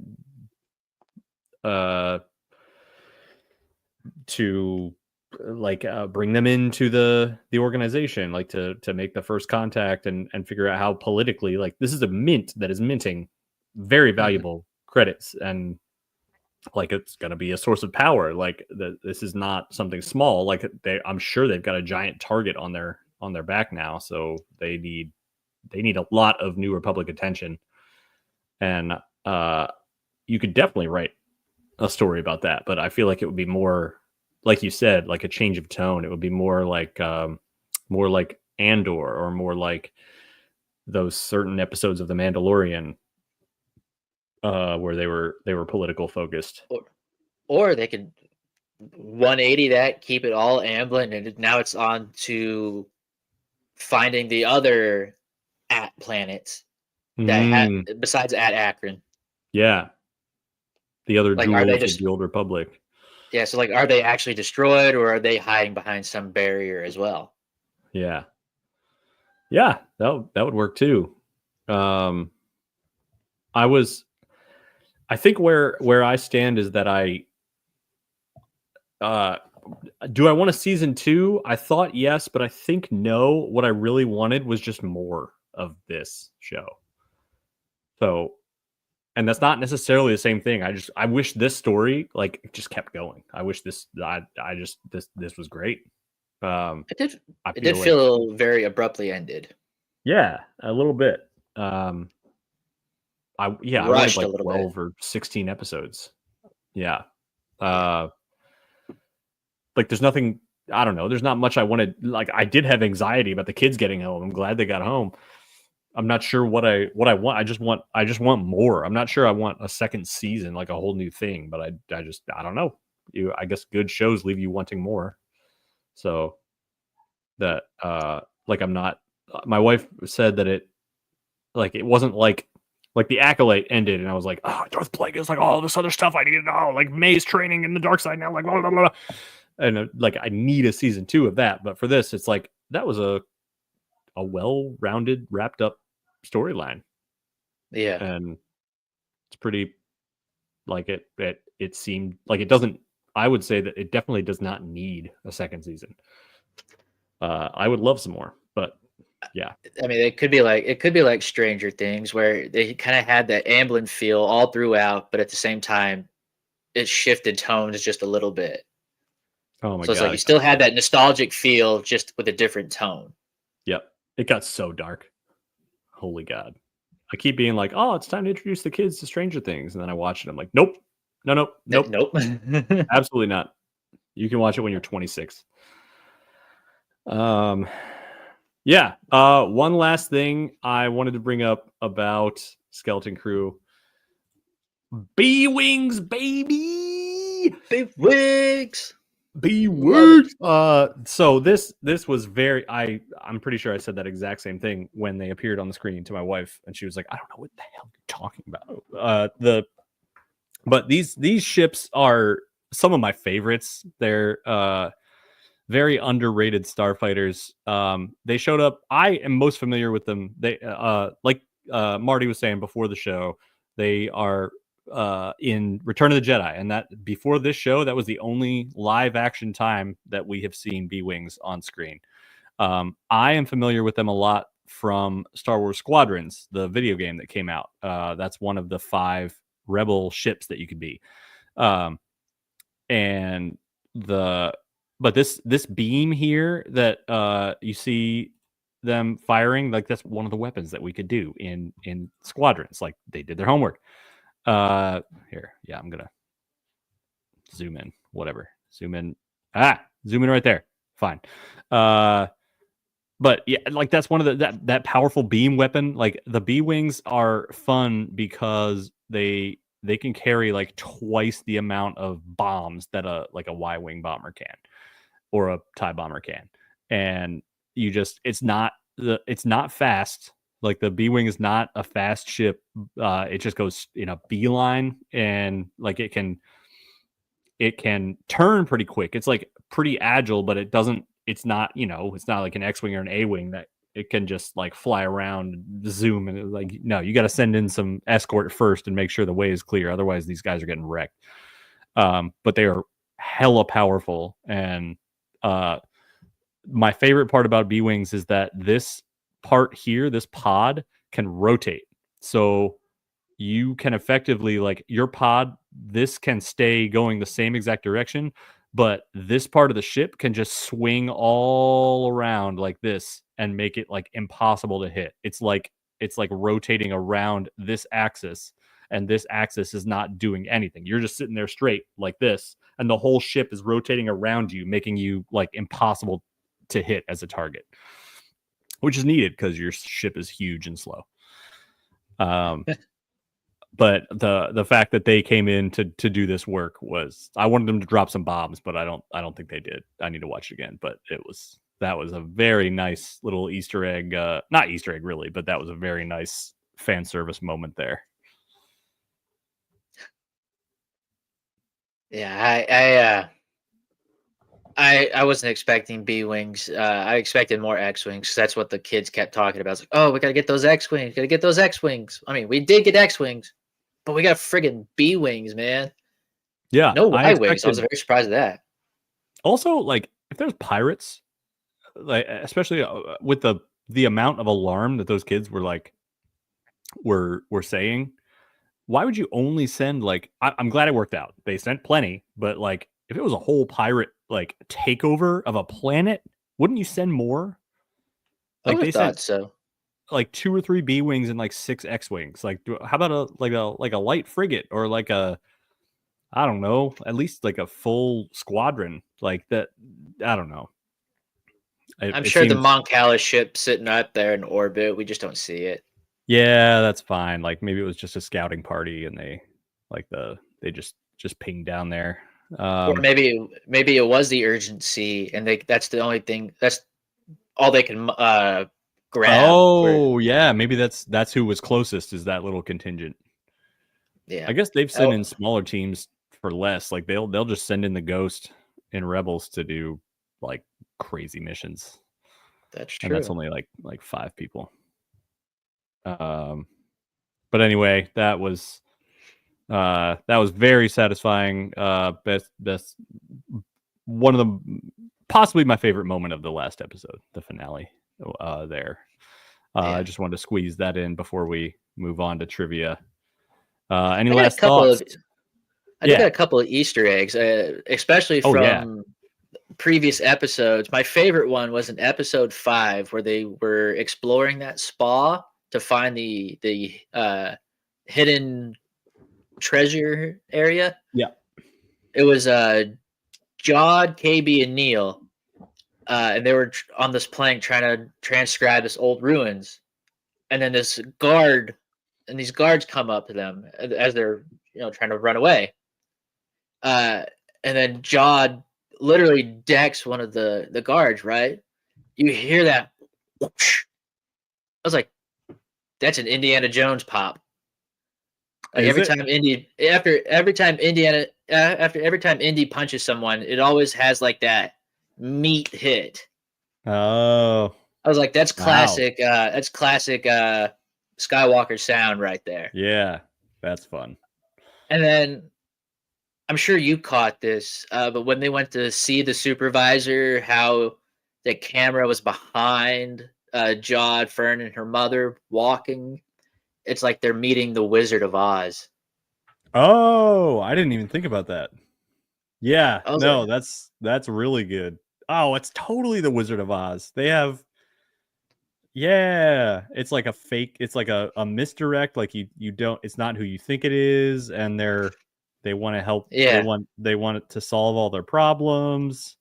to like bring them into the organization, like to make the first contact and figure out how politically, like, this is a mint that is minting very valuable credits, and like it's going to be a source of power. Like this is not something small. Like I'm sure they've got a giant target on their back now, so they need a lot of New Republic attention. And you could definitely write a story about that, but I feel like it would be more, like you said, like a change of tone. It would be more like Andor, or more like those certain episodes of The Mandalorian where they were political focused. Or they could 180 that, keep it all Amblin, and now it's on to finding the other planets that besides Akron. Yeah. The other like, jewels of the Old Republic. Yeah, so like, are they actually destroyed, or are they hiding behind some barrier as well? Yeah. Yeah, that would work too. I think where I stand is that do I want a season 2? I thought yes, but I think no. What I really wanted was just more of this show. So, and that's not necessarily the same thing. I wish this story like just kept going. I wish this was great. It did feel very abruptly ended. Yeah, a little bit. I wanted like 12 or 16 episodes. Yeah. Like there's nothing, I don't know, there's not much I wanted. Like I did have anxiety about the kids getting home. I'm glad they got home. I'm not sure what I want. I just want more. I'm not sure I want a second season, like a whole new thing, but I don't know. I guess good shows leave you wanting more. So that like I'm not, my wife said that it wasn't like the Acolyte ended and I was like, oh, Darth Plagueis, like all this other stuff I need to know, like May's training in the dark side now, like blah blah blah. And like I need a season 2 of that. But for this, it's like that was a well-rounded, wrapped up storyline. Yeah. And it's pretty, like it seemed like it doesn't, I would say that it definitely does not need a second season. I would love some more, but yeah. I mean, it could be like Stranger Things, where they kind of had that Amblin feel all throughout, but at the same time, it shifted tones just a little bit. Oh my so it's God. like you still had that nostalgic feel, just with a different tone. Yep. It got so dark. Holy God. I keep being like, oh, it's time to introduce the kids to Stranger Things. And then I watch it. I'm like, nope. Nope. Absolutely not. You can watch it when you're 26. Yeah. One last thing I wanted to bring up about Skeleton Crew. B-Wings, baby! B-Wings! B-Wings! So this was very, I'm pretty sure I said that exact same thing when they appeared on the screen to my wife, and she was like, I don't know what the hell you're talking about. But these ships are some of my favorites. They're very underrated starfighters. They showed up. I am most familiar with them. They like Marty was saying before the show, they are in Return of the Jedi, and that before this show, that was the only live action time that we have seen B-Wings on screen. I am familiar with them a lot from Star Wars Squadrons, the video game that came out. That's one of the 5 rebel ships that you could be. And but this beam here that you see them firing, like that's one of the weapons that we could do in Squadrons. Like they did their homework. Here, yeah, I'm gonna zoom in. Whatever, zoom in. Zoom in right there. Fine. But yeah, like that's one of that powerful beam weapon. Like the B wings are fun because they can carry like twice the amount of bombs that a Y wing bomber can, or a TIE bomber can, and it's not fast. Like the B wing is not a fast ship. It just goes in a beeline, and like it can turn pretty quick. It's like pretty agile, but it's not like an X-wing or an A-wing that it can just like fly around, zoom, and like, no, you got to send in some escort first and make sure the way is clear. Otherwise these guys are getting wrecked. But they are hella powerful. And my favorite part about B-wings is that this part here, this pod, can rotate. So you can effectively, like, your pod, this can stay going the same exact direction, but this part of the ship can just swing all around like this and make it like impossible to hit. It's like rotating around this axis, and this axis is not doing anything. You're just sitting there straight like this, and the whole ship is rotating around you, making you like impossible to hit as a target, which is needed because your ship is huge and slow. But the fact that they came in to do this work was, I wanted them to drop some bombs, but I don't think they did. I need to watch it again, but that was a very nice little Easter egg, not Easter egg really, but that was a very nice fan service moment there. Yeah, I wasn't expecting B wings. I expected more X wings. That's what the kids kept talking about. It's like, oh, we gotta get those X wings. Gotta get those X wings. I mean, we did get X wings, but we got friggin' B wings, man. Yeah, No Y wings. I was very surprised at that. Also, like, if there's pirates, like especially with the amount of alarm that those kids were saying, why would you only send, like, I'm glad it worked out. They sent plenty, but like if it was a whole pirate like takeover of a planet, wouldn't you send more? Like they sent so. Like 2 or 3 B wings and like 6 X wings. Like, how about a light frigate, or like a, I don't know, at least like a full squadron like that. I don't know. I'm sure the Mon Cala ship sitting up there in orbit. We just don't see it. Yeah, that's fine. Like maybe it was just a scouting party and they just pinged down there. Or maybe it was the urgency, and that's the only thing. That's all they can grab. Oh, yeah, maybe that's who was closest, is that little contingent. Yeah, I guess they've sent in smaller teams for less. Like they'll just send in the Ghost in Rebels to do like crazy missions. That's true. And that's only like 5 people. But anyway, that was very satisfying. Best one of the, possibly my favorite moment of the last episode, the finale. There. I just wanted to squeeze that in before we move on to trivia. Any last thoughts? I got a couple of Easter eggs, especially from previous episodes. My favorite one was in episode 5, where they were exploring that spa to find the hidden treasure area. Yeah, it was Jod, KB, and Neil, and they were on this plank trying to transcribe this old ruins. And then these guards come up to them as they're trying to run away. And then Jod literally decks one of the guards. Right, you hear that? Whoosh. I was like, that's an Indiana Jones pop. Like every time Indy punches someone, it always has like that meat hit. Oh, I was like, that's classic. Wow. That's classic Skywalker sound right there. Yeah, that's fun. And then I'm sure you caught this, but when they went to see the supervisor, how the camera was behind Jod, Fern, and her mother walking. It's like they're meeting the Wizard of Oz. Oh, I didn't even think about that. Yeah, I was no, like, that's really good. Oh, it's totally the Wizard of Oz. They have, yeah, it's like a fake, it's like a misdirect. Like you don't, it's not who you think it is, and they want to help. yeah. They want it to solve all their problems.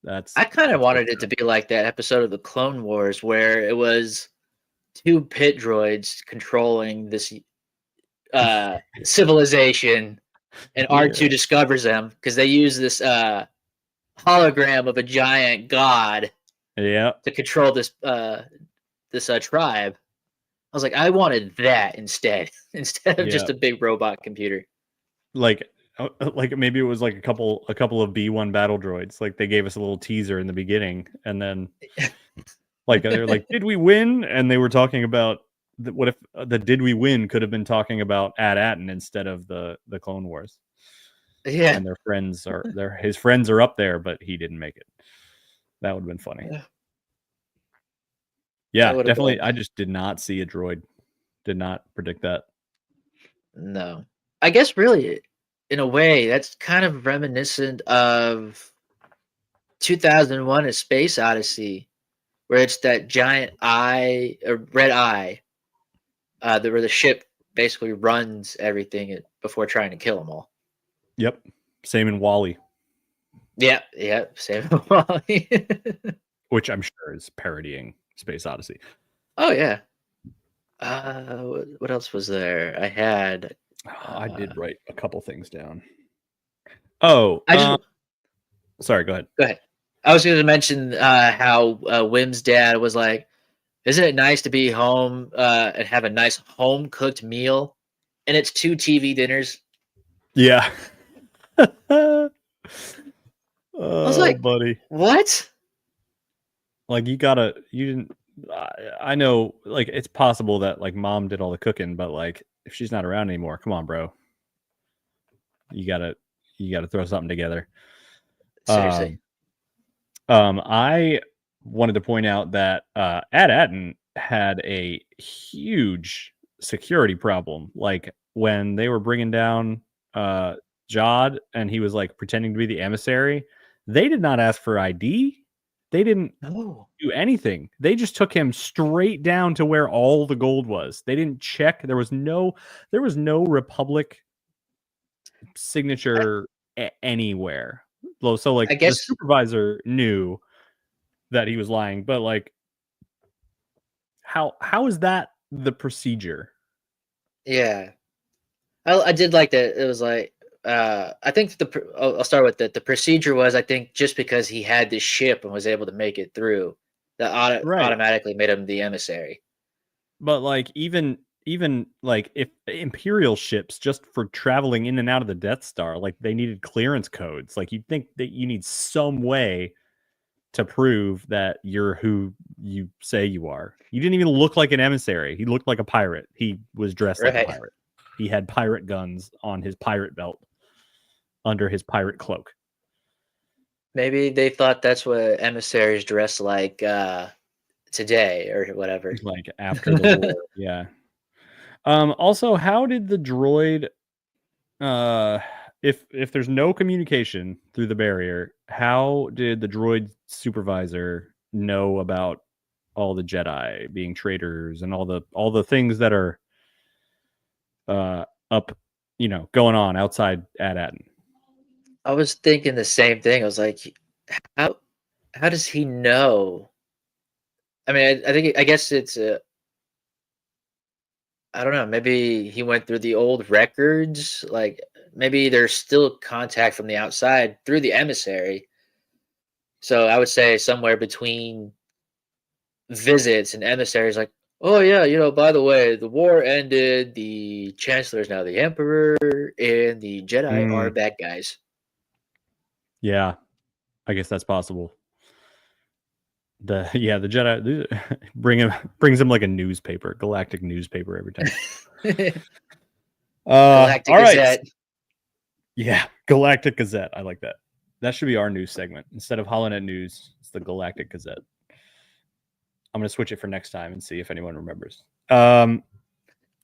I kind of That's good wanted it to be like that episode of the Clone Wars where it was two pit droids controlling this civilization, and Yeah. R2 discovers them because they use this hologram of a giant god Yeah. to control this tribe. I was like, I wanted that instead of Yeah. just a big robot computer. Like maybe it was like a couple of B1 battle droids. Like they gave us a little teaser in the beginning, and then like they're like, "Did we win?" And they were talking about what if the "Did we win" could have been talking about AT-AT instead of the Clone Wars. Yeah, And his friends are up there, but he didn't make it. That would have been funny. Yeah, definitely. I just did not see a droid. Did not predict that. No, I guess really, in a way, that's kind of reminiscent of 2001: A Space Odyssey, where it's that giant eye, a red eye, where the ship basically runs everything before trying to kill them all. Yep. Same in WALL-E. Yeah, same with WALL-E. Which I'm sure is parodying Space Odyssey. Oh yeah. What else was there? I had. I did write a couple things down. Oh, sorry. Go ahead. Go ahead. I was going to mention how Wim's dad was like, "Isn't it nice to be home and have a nice home cooked meal?" And it's 2 TV dinners. Yeah. I was like, buddy, what? Like you didn't. I know, like it's possible that like mom did all the cooking, but like if she's not around anymore, come on, bro. You gotta throw something together. Seriously. I wanted to point out that AT-AT had a huge security problem. Like when they were bringing down Jod and he was like pretending to be the emissary, they did not ask for ID. They didn't do anything. They just took him straight down to where all the gold was. They didn't check. There was no Republic signature anywhere. So like I guess the supervisor knew that he was lying, but like how is that the procedure? Yeah. I did like that. It was like I think I'll start with that. The procedure was, I think, just because he had this ship and was able to make it through, that automatically made him the emissary. But like even like if Imperial ships just for traveling in and out of the Death Star, like they needed clearance codes. Like you'd think that you need some way to prove that you're who you say you are. You didn't even look like an emissary. He looked like a pirate. He was dressed like a pirate. He had pirate guns on his pirate belt under his pirate cloak. Maybe they thought that's what emissaries dress like today or whatever. Like after the war. Yeah. Also, how did the droid if there's no communication through the barrier, how did the droid supervisor know about all the Jedi being traitors and all the things that are up, going on outside AT-AT? I was thinking the same thing. I was like, how does he know? I mean, I guess it's I don't know. Maybe he went through the old records. Like maybe there's still contact from the outside through the emissary. So I would say somewhere between visits and emissaries, like, oh yeah, by the way, the war ended. The Chancellor is now the Emperor, and the Jedi are bad guys. Yeah, I guess that's possible. The Jedi brings him like a newspaper, galactic newspaper every time. Galactic Gazette. Right. Yeah, Galactic Gazette. I like that. That should be our news segment. Instead of HoloNet News, it's the Galactic Gazette. I'm going to switch it for next time and see if anyone remembers.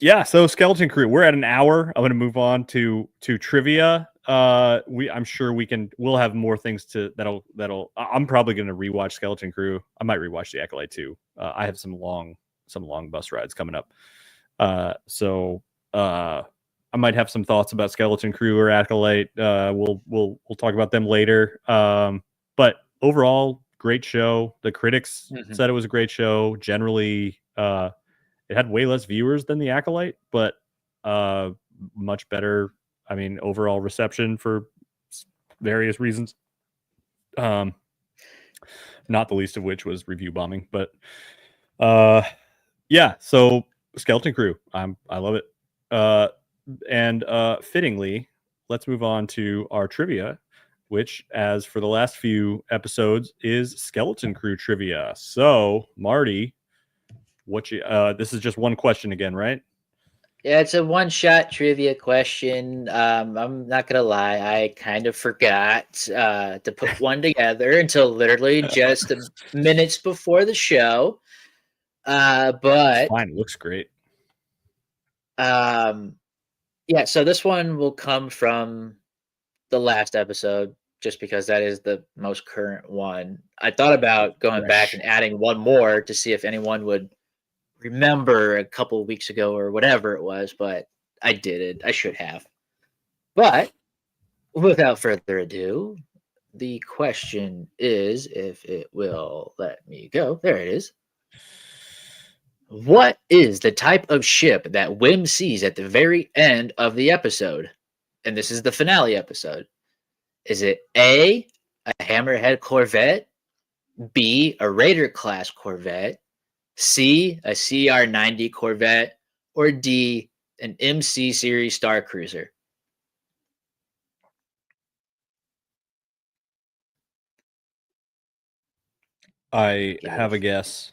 Yeah, so Skeleton Crew, we're at an hour. I'm going to move on to trivia. I'm sure we'll have more things that'll I'm probably going to rewatch Skeleton Crew. I might rewatch The Acolyte too. I have some long bus rides coming up. So I might have some thoughts about Skeleton Crew or Acolyte. We'll talk about them later. But overall, great show. The critics said it was a great show. Generally, it had way less viewers than The Acolyte, but much better. I mean, overall reception for various reasons. Not the least of which was review bombing, but yeah. So Skeleton Crew, I love it. And fittingly, let's move on to our trivia, which, as for the last few episodes, is Skeleton Crew trivia. So, Marty, this is just one question again, right? Yeah, it's a one-shot trivia question. I'm not gonna lie, I kind of forgot to put one together until literally just minutes before the show. But fine, it looks great. Yeah, so this one will come from the last episode, just because that is the most current one. I thought about going back and adding one more to see if anyone would remember a couple of weeks ago or whatever it was, but I didn't. I should have. But without further ado, the question is, if it will let me go. There it is. What is the type of ship that Wim sees at the very end of the episode? And this is the finale episode. Is it A, a Hammerhead Corvette, B, a Raider class Corvette, C, a CR-90 Corvette, or D, an MC series Star Cruiser? I have a guess.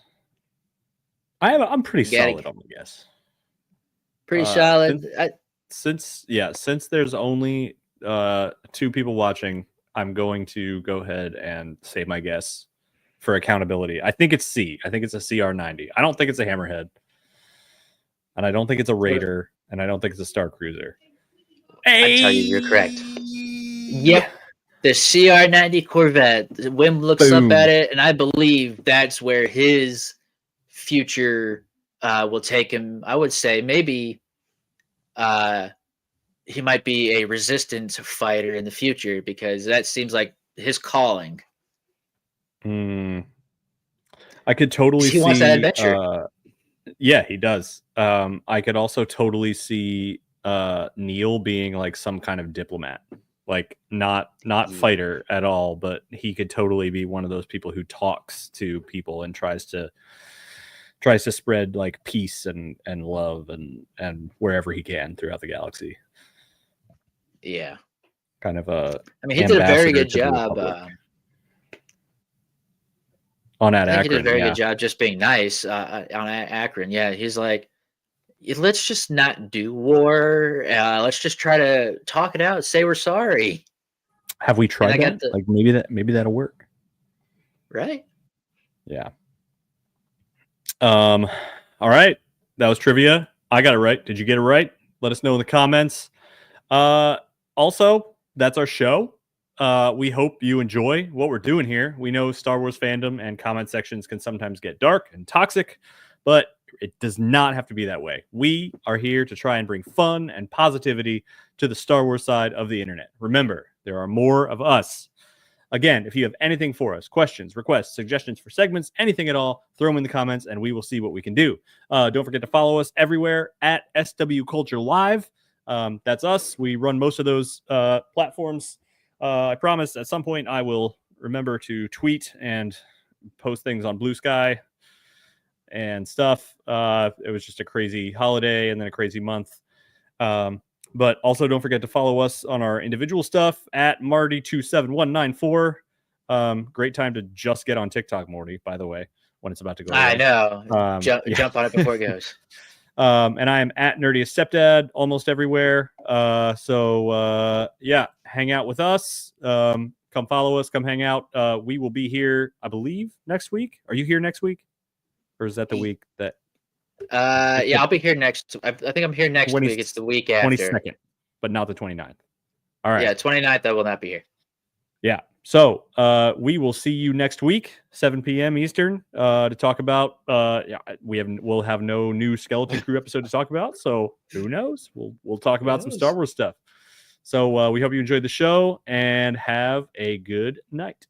I'm pretty solid on my guess. Pretty solid. Since there's only 2 people watching, I'm going to go ahead and say my guess for accountability. I think it's C. I think it's a CR-90. I don't think it's a Hammerhead, and I don't think it's a Raider, and I don't think it's a Star Cruiser. I tell you, you're correct. Yep. The CR-90 Corvette. Wim looks up at it, and I believe that's where his future will take him. I would say maybe he might be a resistance fighter in the future, because that seems like his calling. I could totally see. He wants that adventure. Yeah, he does. I could also totally see Neil being like some kind of diplomat, like not fighter at all, but he could totally be one of those people who talks to people and tries to spread like peace and love and wherever he can throughout the galaxy. Yeah, kind of a. I mean, he did a very good job on that. He did a very good job just being nice on Akron. Yeah, he's like, let's just not do war. Let's just try to talk it out. Say we're sorry. Have we tried that? Like maybe that'll work. Right. Yeah. All right. That was trivia. I got it right. Did you get it right? Let us know in the comments. Also, that's our show. We hope you enjoy what we're doing here. We know Star Wars fandom and comment sections can sometimes get dark and toxic, but it does not have to be that way. We are here to try and bring fun and positivity to the Star Wars side of the internet. Remember, there are more of us. Again, if you have anything for us, questions, requests, suggestions for segments, anything at all, throw them in the comments and we will see what we can do. Don't forget to follow us everywhere at SW Culture Live. That's us. We run most of those platforms. I promise at some point I will remember to tweet and post things on Blue Sky and stuff. It was just a crazy holiday and then a crazy month. But also don't forget to follow us on our individual stuff at Marty27194. Great time to just get on TikTok, Morty, by the way, when it's about to go away. I know. Jump on it before it goes. And I am at Nerdiest Stepdad almost everywhere. So hang out with us. Come follow us. Come hang out. We will be here, I believe, next week. Are you here next week? or is that the week that? Yeah, I'll be here next. I think I'm here next week. It's the week after. 22nd, but not the 29th. All right. Yeah, 29th. I will not be here. Yeah. So we will see you next week, 7 p.m. Eastern, to talk about. We'll have no new Skeleton Crew episode to talk about. So who knows? We'll talk about some Star Wars stuff. So we hope you enjoyed the show and have a good night.